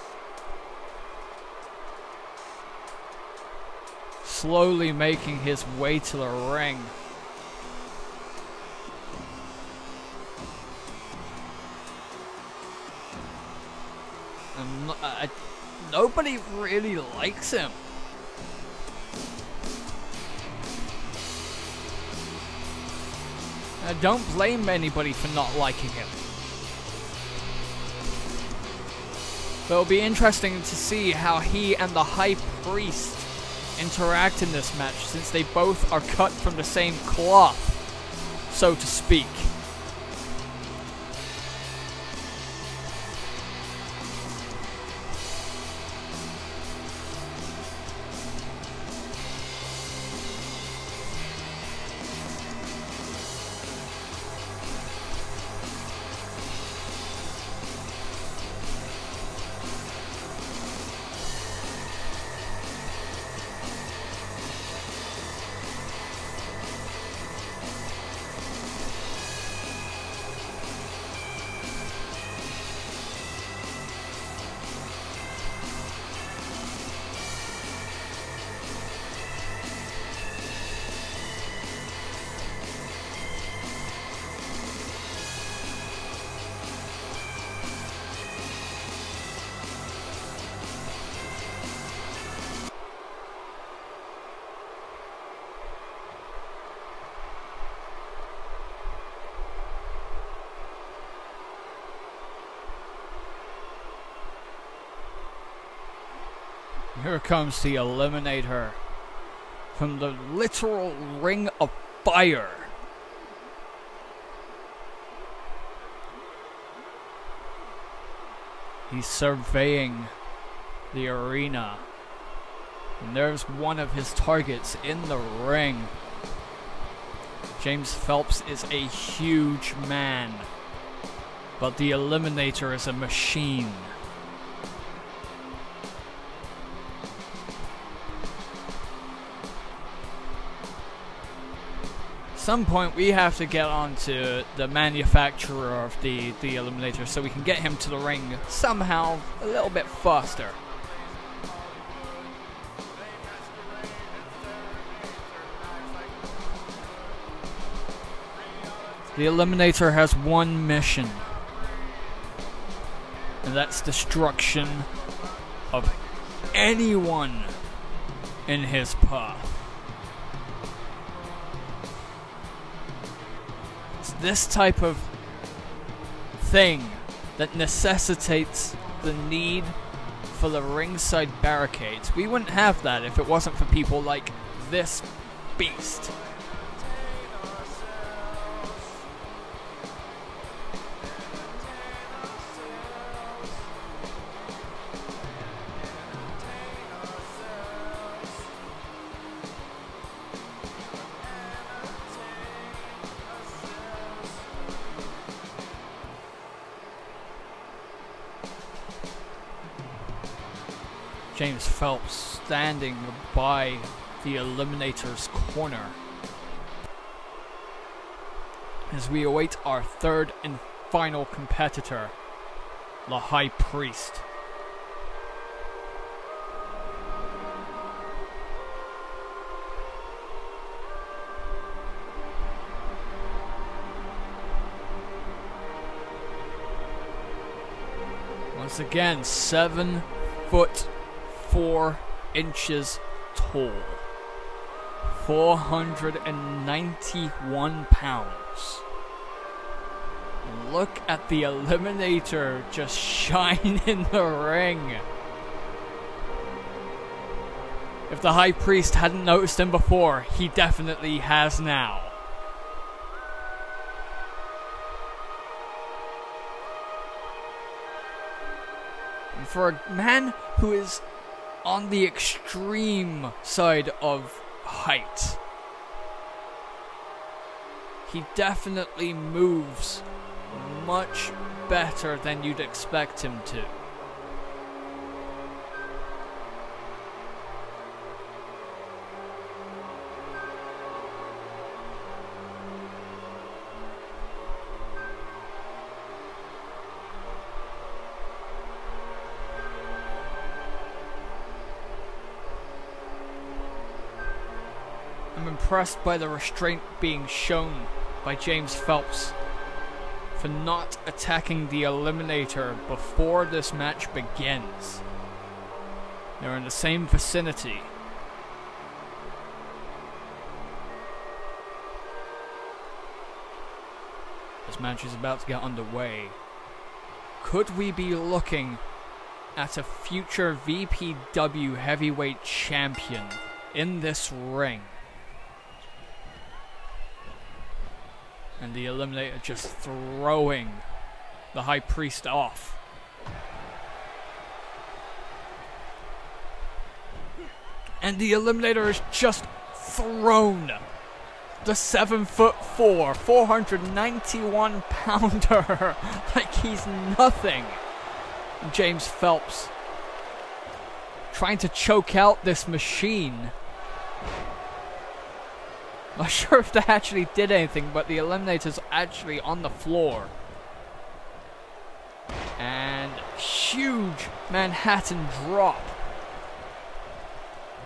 Slowly making his way to the ring. nobody really likes him. I don't blame anybody for not liking him. But it'll be interesting to see how he and the High Priest interact in this match, since they both are cut from the same cloth, so to speak. Here comes the Eliminator from the literal Ring of Fire. He's surveying the arena, and there's one of his targets in the ring. James Phelps is a huge man, but the Eliminator is a machine. Some point we have to get on to the manufacturer of the Eliminator so we can get him to the ring somehow a little bit faster. The Eliminator has one mission, and that's destruction of anyone in his path. This type of thing that necessitates the need for the ringside barricades. We wouldn't have that if it wasn't for people like this beast. James Phelps standing by the Eliminator's corner as we await our third and final competitor, the High Priest. Once again, 7 foot 4 inches tall, 491 pounds. Look at the Eliminator just shine in the ring. If the High Priest hadn't noticed him before, he definitely has now. And for a man who is on the extreme side of height, he definitely moves much better than you'd expect him to. I'm impressed by the restraint being shown by James Phelps for not attacking the Eliminator before this match begins. They're in the same vicinity. This match is about to get underway. Could we be looking at a future VPW heavyweight champion in this ring? And the Eliminator just throwing the High Priest off. And the Eliminator is just thrown the 7'4", 491 pounder like he's nothing. And James Phelps trying to choke out this machine. Not sure if that actually did anything, but the Eliminator's actually on the floor. And huge Manhattan drop.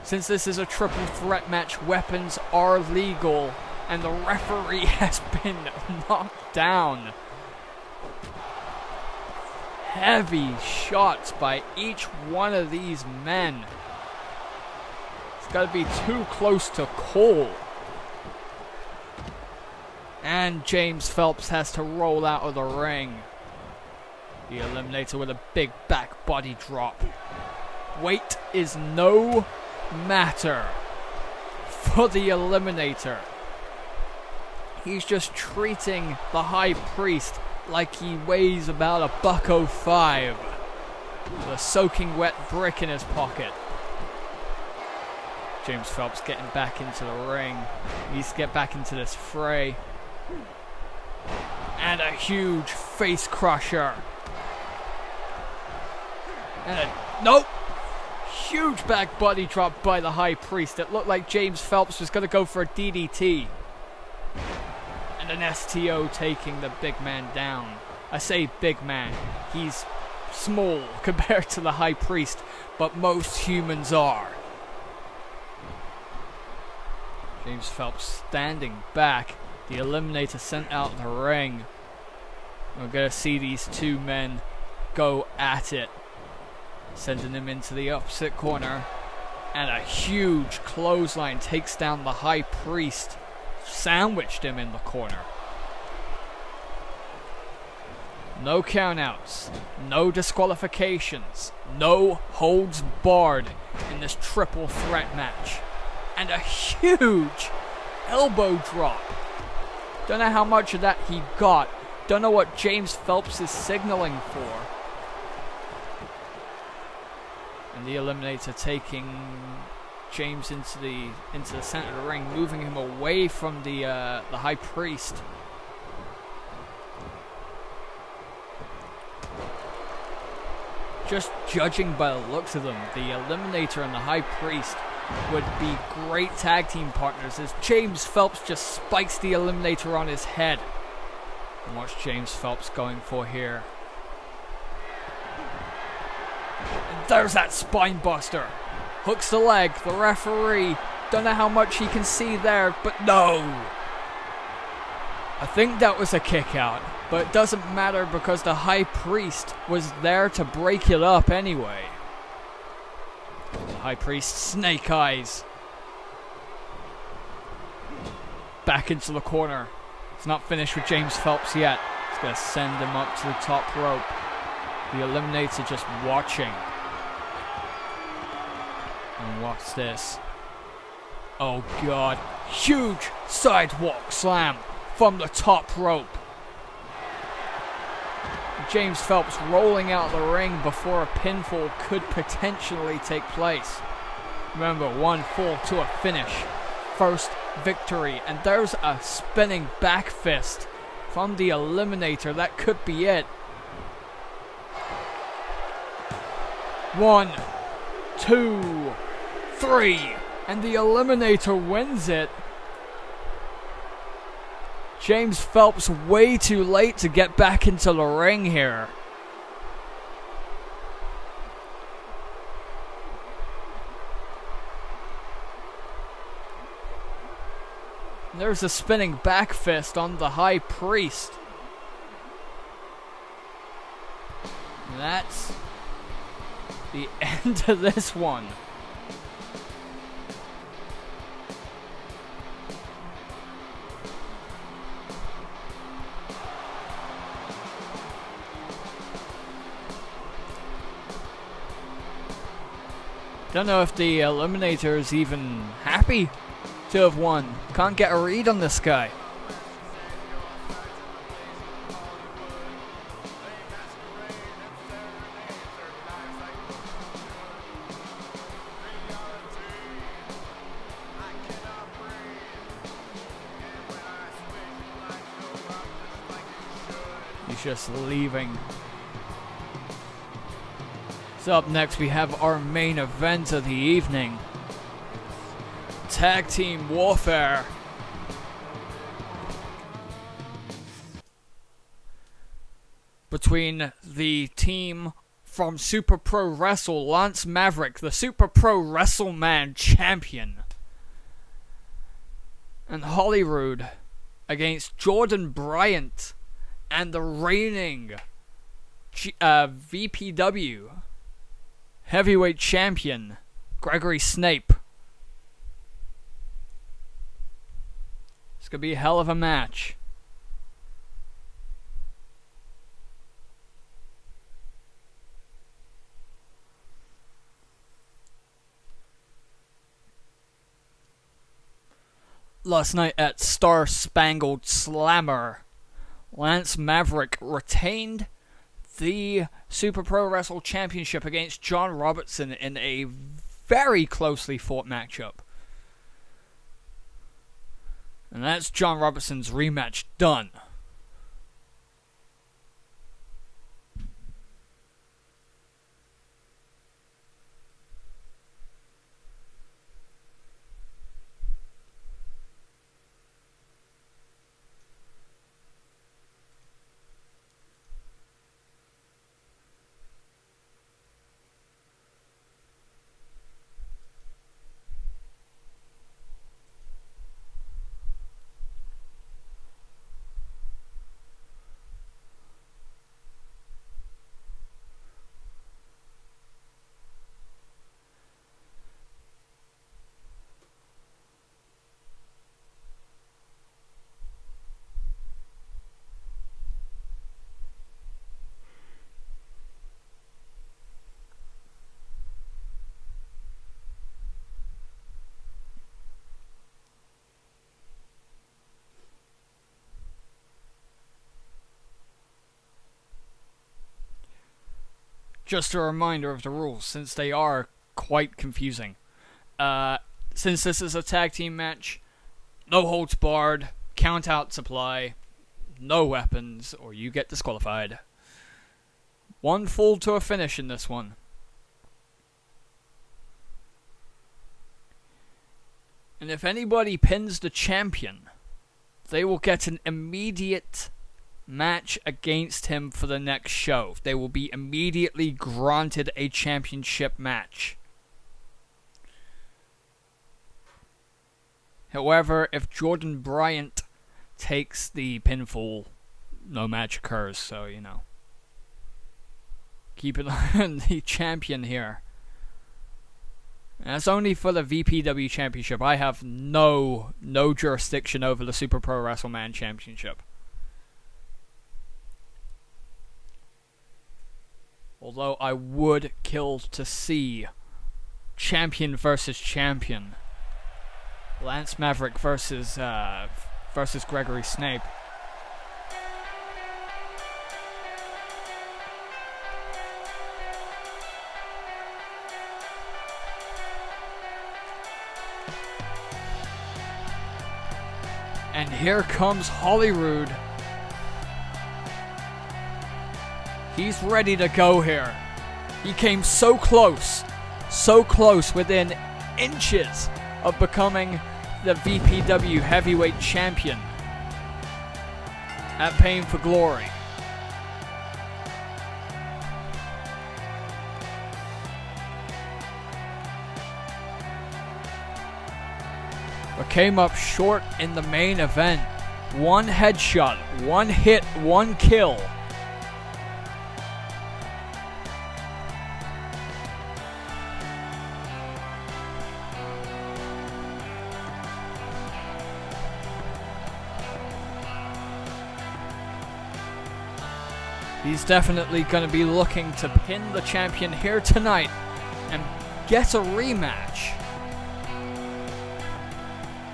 Since this is a triple threat match, weapons are legal, and the referee has been knocked down. Heavy shots by each one of these men. It's got to be too close to call. And James Phelps has to roll out of the ring. The Eliminator with a big back body drop. Weight is no matter for the Eliminator. He's just treating the High Priest like he weighs about $105 with a soaking wet brick in his pocket. James Phelps getting back into the ring. He needs to get back into this fray. And a huge face crusher. And a nope. Huge back body drop by the High Priest. It looked like James Phelps was going to go for a DDT. And an STO taking the big man down. I say big man. He's small compared to the High Priest, but most humans are. James Phelps standing back. The Eliminator sent out the ring. We're going to see these two men go at it. Sending him into the opposite corner. And a huge clothesline takes down the High Priest. Sandwiched him in the corner. No countouts. No disqualifications. No holds barred in this triple threat match. And a huge elbow drop. Don't know how much of that he got. Don't know what James Phelps is signaling for. And the Eliminator taking James into the center of the ring, moving him away from the High Priest. Just judging by the looks of them, the Eliminator and the High Priest would be great tag team partners as James Phelps just spikes the Eliminator on his head. And watch James Phelps going for here. And there's that spine buster. Hooks the leg, the referee. Don't know how much he can see there, but no. I think that was a kick out, but it doesn't matter because the High Priest was there to break it up anyway. The High Priest, snake eyes. Back into the corner. It's not finished with James Phelps yet. It's going to send him up to the top rope. The Eliminator just watching. And watch this. Oh God. Huge sidewalk slam from the top rope. James Phelps rolling out the ring before a pinfall could potentially take place. Remember, one fall to a finish. First victory. And there's a spinning back fist from the Eliminator. That could be it. 1, 2, 3. And the Eliminator wins it. James Phelps way too late to get back into the ring here. There's a spinning back fist on the High Priest. And that's the end of this one. Don't know if the Eliminator is even happy to have won. Can't get a read on this guy. He's just leaving. So up next we have our main event of the evening. Tag Team Warfare. Between the team from Super Pro Wrestle, Lance Maverick, the Super Pro Wrestleman champion, and Hollywood against Jordan Bryant and the reigning VPW heavyweight champion, Gregory Snape. It's going to be a hell of a match. Last night at Star Spangled Slammer, Lance Maverick retained the Super Pro Wrestle Championship against John Robertson in a very closely fought matchup. And that's John Robertson's rematch done. Just a reminder of the rules, since they are quite confusing. Since this is a tag team match, no holds barred, count out supply, no weapons, or you get disqualified. One fall to a finish in this one. And if anybody pins the champion, they will get an immediate match against him for the next show. They will be immediately granted a championship match. However, if Jordan Bryant takes the pinfall, no match occurs, so you know. Keep an eye on the champion here. And that's only for the VPW Championship. I have no jurisdiction over the Super Pro Wrestleman Championship. Although I would kill to see champion versus champion. Lance Maverick versus Gregory Snape. And here comes Hollywood. He's ready to go here. He came so close within inches of becoming the VPW Heavyweight Champion at Pain for Glory. But came up short in the main event. One headshot, one hit, one kill. He's definitely going to be looking to pin the champion here tonight and get a rematch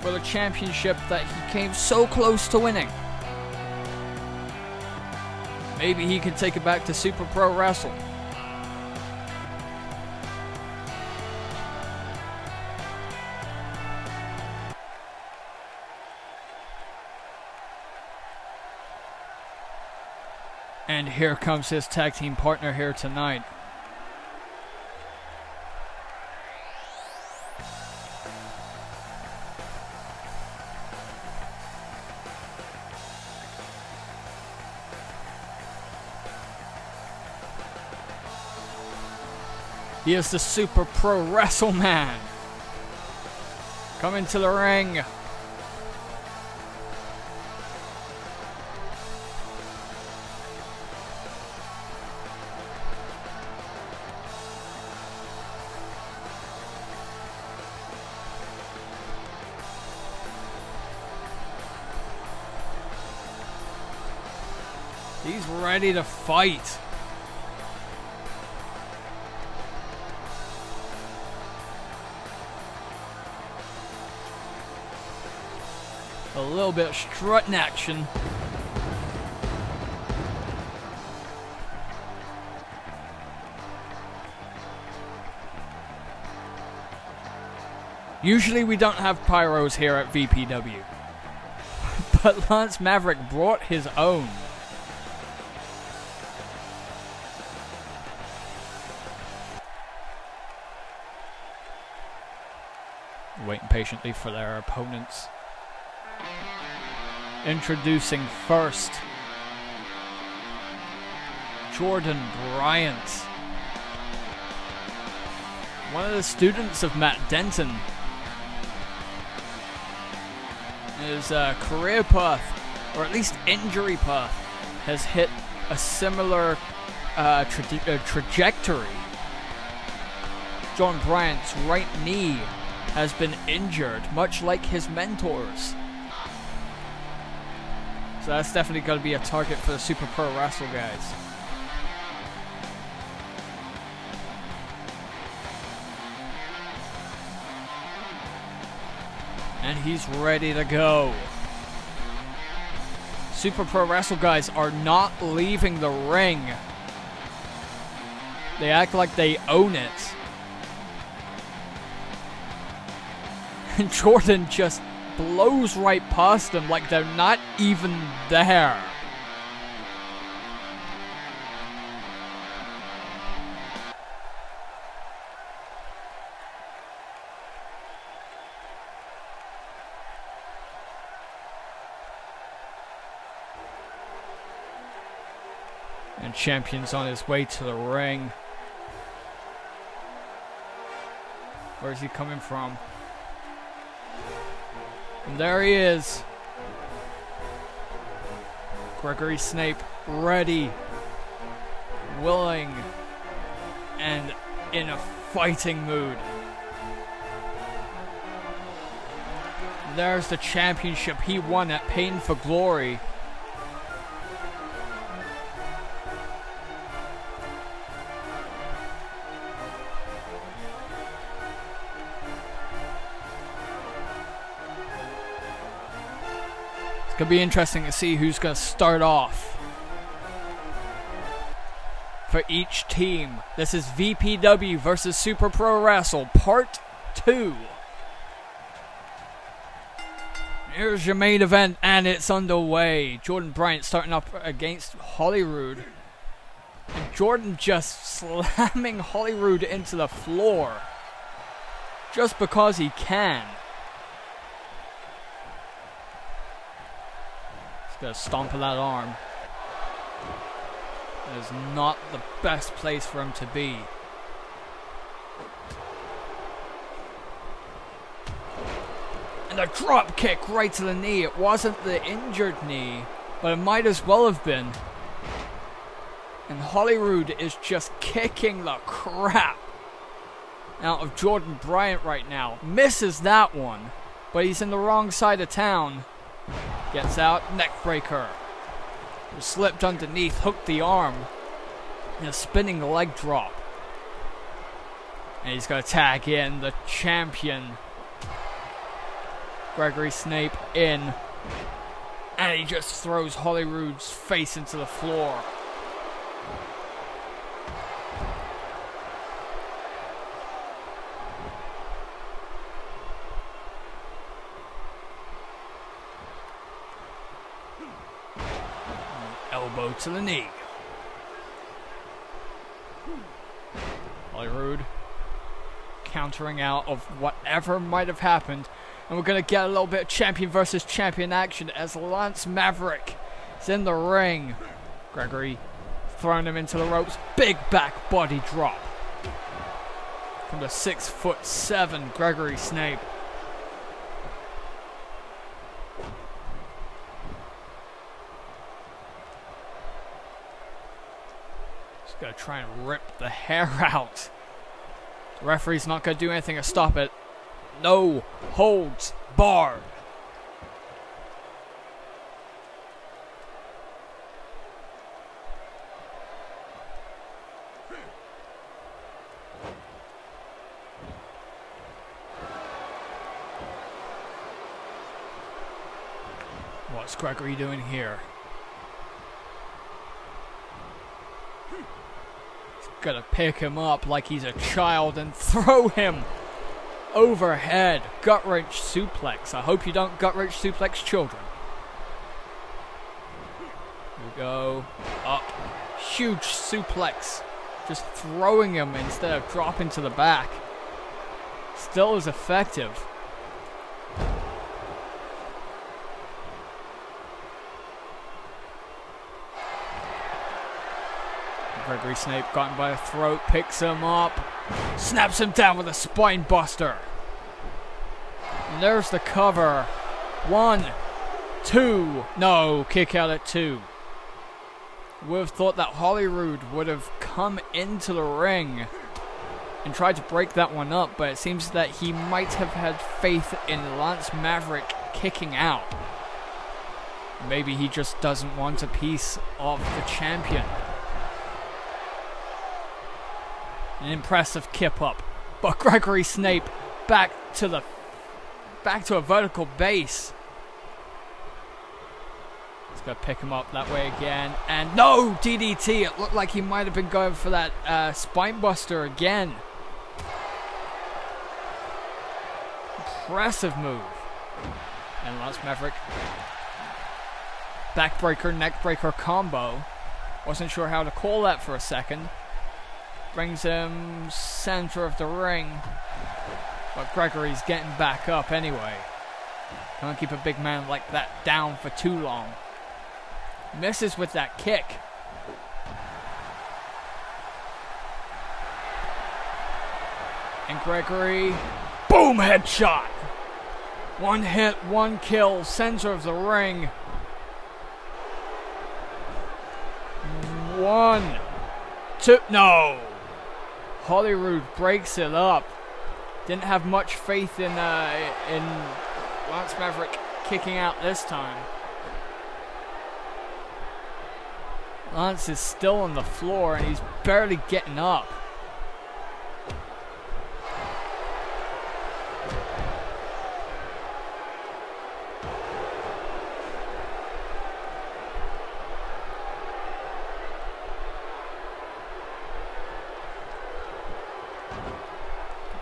for the championship that he came so close to winning. Maybe he can take it back to Super Pro Wrestle. And here comes his tag team partner here tonight. He is the Super Pro Wrestle Man. Coming to the ring. He's ready to fight. A little bit of strutting action. Usually we don't have pyros here at VPW. But Lance Maverick brought his own. Waiting patiently for their opponents. Introducing first, Jordan Bryant. One of the students of Matt Denton. His career path, or at least injury path, has hit a similar trajectory. John Bryant's right knee has been injured, much like his mentors. So that's definitely going to be a target for the Super Pro Wrestle guys. And he's ready to go. Super Pro Wrestle guys are not leaving the ring. They act like they own it. And Jordan just blows right past them like they're not even there. And Champion's on his way to the ring. Where is he coming from? And there he is. Gregory Snape, ready, willing, and in a fighting mood. There's the championship he won at Pain for Glory. It's going to be interesting to see who's going to start off for each team. This is VPW versus Super Pro Wrestle Part 2. Here's your main event, and it's underway. Jordan Bryant starting up against Holyrood. And Jordan just slamming Holyrood into the floor. Just because he can. He's gonna stomp at that arm. That is not the best place for him to be. And a drop kick right to the knee. It wasn't the injured knee, but it might as well have been. And Holyrood is just kicking the crap out of Jordan Bryant right now. Misses that one, but he's in the wrong side of town. Gets out, neck breaker. Slipped underneath, hooked the arm. And a spinning leg drop. And he's going to tag in the champion. Gregory Snape in. And he just throws Holyrood's face into the floor. Elbow to the knee. Holyrood countering out of whatever might have happened. And we're going to get a little bit of champion versus champion action as Lance Maverick is in the ring. Gregory throwing him into the ropes. Big back body drop. From the 6'7" Gregory Snape. Just going to try and rip the hair out. The referee's not going to do anything to stop it. No holds barred. What's Gregory doing here? He's gonna pick him up like he's a child and throw him overhead. Gut wrench suplex. I hope you don't gut wrench suplex children. Here we go. Up. Huge suplex. Just throwing him instead of dropping to the back. Still as effective. Gregory Snape got him by the throat, picks him up, snaps him down with a spine buster. And there's the cover. 1, 2. No, kick out at 2. Would have thought that Holyrood would have come into the ring and tried to break that one up, but it seems that he might have had faith in Lance Maverick kicking out. Maybe he just doesn't want a piece of the champion. An impressive kip up, but Gregory Snape back to a vertical base. He's gonna pick him up that way again, and no DDT. It looked like he might have been going for that spine buster again. Impressive move. And Lance Maverick, backbreaker, neckbreaker combo. Wasn't sure how to call that for a second. Brings him center of the ring. But Gregory's getting back up anyway. Can't keep a big man like that down for too long. Misses with that kick. And Gregory, boom, headshot. One hit, one kill, center of the ring. 1, 2, no. Holyrood breaks it up. Didn't have much faith in Lance Maverick kicking out this time. Lance is still on the floor and he's barely getting up.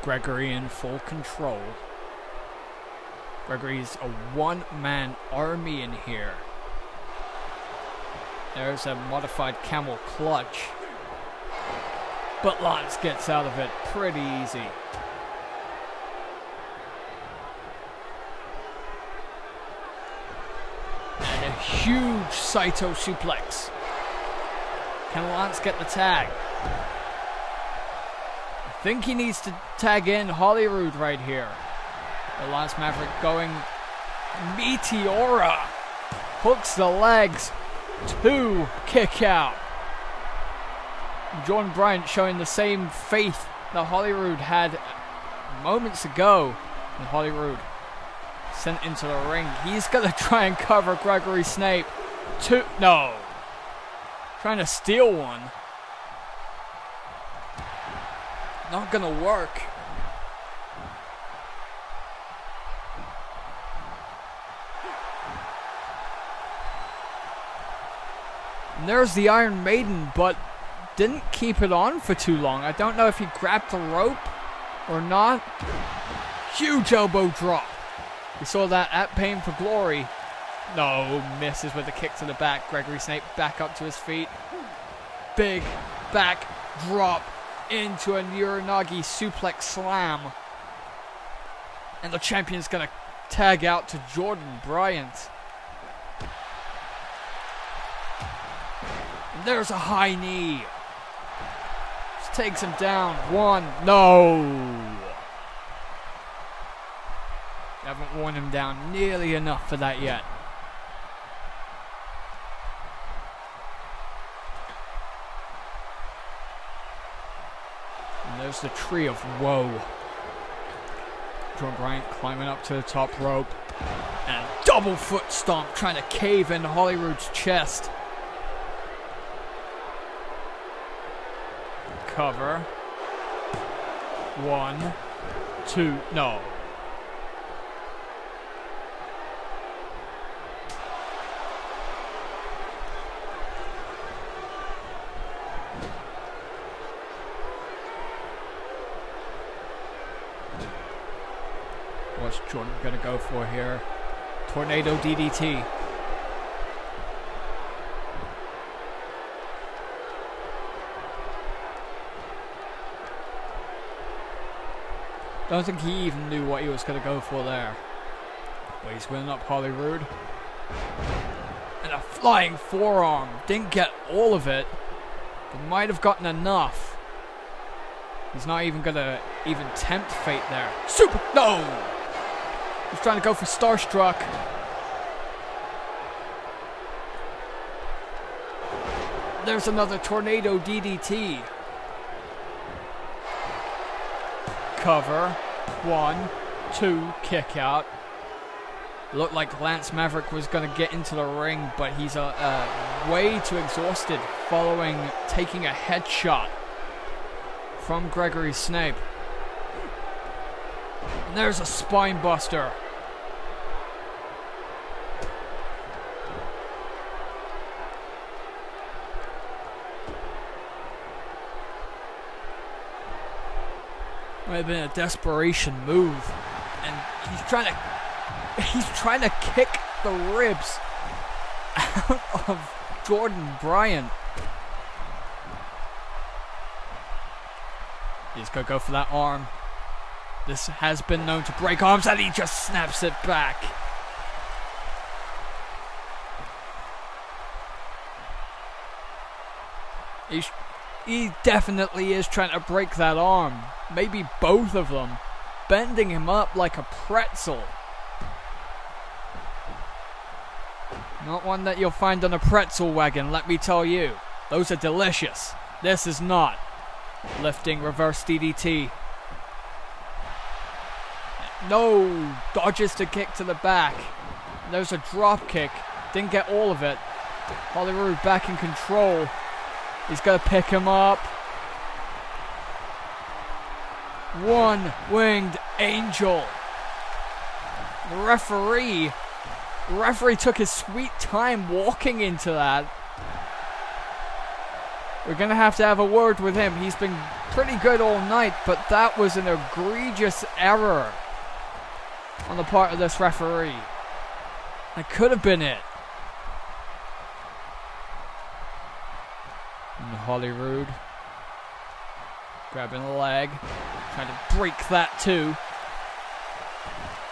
Gregory in full control. Gregory's a one-man army in here. There's a modified camel clutch. But Lance gets out of it pretty easy. And a huge Saito suplex. Can Lance get the tag? I think he needs to tag in Holyrood right here. The Lance Maverick going Meteora. Hooks the legs. 2 kick out. Jordan Bryant showing the same faith that Holyrood had moments ago. And Holyrood sent into the ring. He's going to try and cover Gregory Snape. 2, no. Trying to steal one. Not gonna work. And there's the Iron Maiden, but didn't keep it on for too long. I don't know if he grabbed the rope or not. Huge elbow drop. We saw that at Pain for Glory. No, misses with a kick to the back. Gregory Snape back up to his feet. Big back drop into a Uranagi suplex slam. And the champion's going to tag out to Jordan Bryant. And there's a high knee. Just takes him down. One. No. Haven't worn him down nearly enough for that yet. And there's the tree of woe. Jordan Bryant climbing up to the top rope. And a double foot stomp trying to cave in Holyrood's chest. Cover. 1, 2, no. What's Jordan gonna go for here? Tornado DDT. Don't think he even knew what he was gonna go for there. But he's winning up Holyrood. And a flying forearm. Didn't get all of it, but might have gotten enough. He's not even gonna tempt fate there. Super, no! He's trying to go for Starstruck. There's another tornado DDT. Cover. 1, 2, kick out. Looked like Lance Maverick was going to get into the ring, but he's way too exhausted following taking a headshot from Gregory Snape. And there's a spine buster. Might have been a desperation move, and he's trying to kick the ribs out of Jordan Bryant. He's gonna go for that arm. This has been known to break arms, and he just snaps it back. He definitely is trying to break that arm. Maybe both of them. Bending him up like a pretzel. Not one that you'll find on a pretzel wagon, let me tell you. Those are delicious. This is not. Lifting reverse DDT. No! Dodges the kick to the back. There's a drop kick. Didn't get all of it. Holyrood back in control. He's going to pick him up. One-winged angel. The referee took his sweet time walking into that. We're going to have a word with him. He's been pretty good all night, but that was an egregious error on the part of this referee. That could have been it. And Holyrood grabbing the leg, trying to break that too.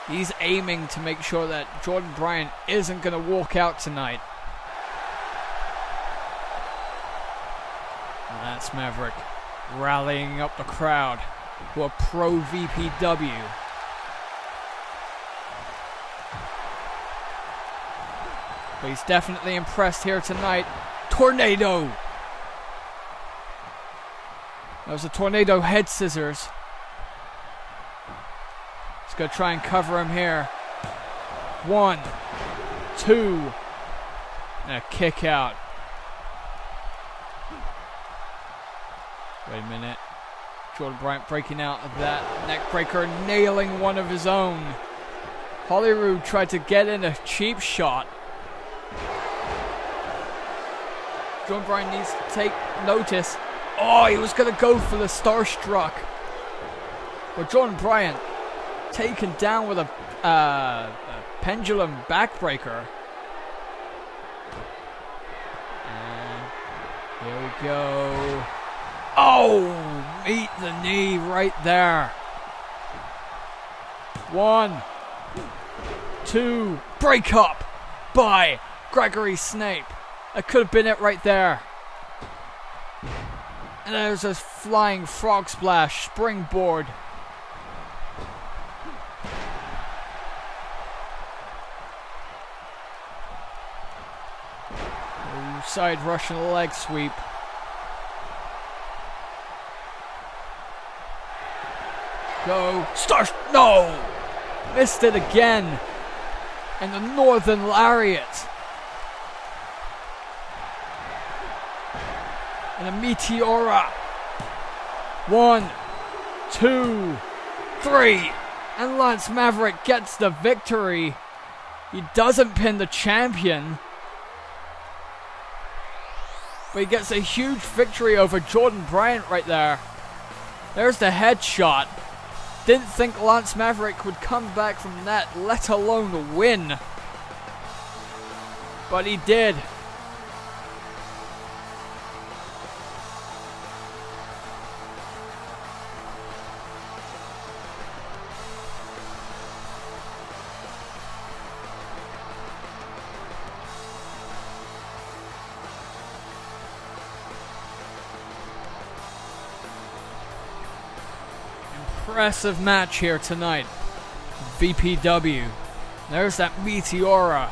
He's aiming to make sure that Jordan Bryant isn't going to walk out tonight. And that's Maverick rallying up the crowd who are pro VPW. But he's definitely impressed here tonight. Tornado! That was a tornado head scissors. He's going to try and cover him here. 1, 2, and a kick out. Wait a minute. Jordan Bryant breaking out of that neck breaker, nailing one of his own. Holyrood tried to get in a cheap shot. Jordan Bryant needs to take notice. Oh, he was going to go for the Starstruck. But Jordan Bryant taken down with a pendulum backbreaker. And here we go. Oh, meet the knee right there. 1, 2, break up by Gregory Snape. That could have been it right there. And there's a flying frog splash springboard. Side Russian leg sweep. Go. Start. No! Missed it again. And the Northern Lariat. And a Meteora. 1, 2, 3. And Lance Maverick gets the victory. He doesn't pin the champion. But he gets a huge victory over Jordan Bryant right there. There's the headshot. Didn't think Lance Maverick would come back from that, let alone win. But he did. Impressive match here tonight. VPW. There's that Meteora.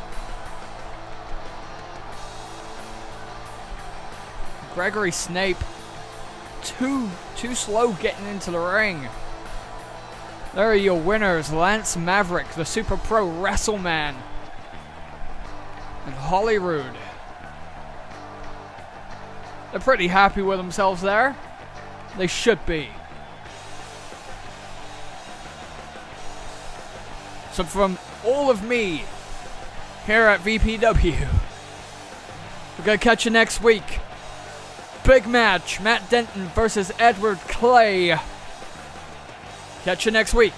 Gregory Snape. Too slow getting into the ring. There are your winners. Lance Maverick, the Super Pro Wrestleman. And Holyrood. They're pretty happy with themselves there. They should be. So from all of me here at VPW, we're going to catch you next week. Big match, Matt Denton versus Edward Clay. Catch you next week.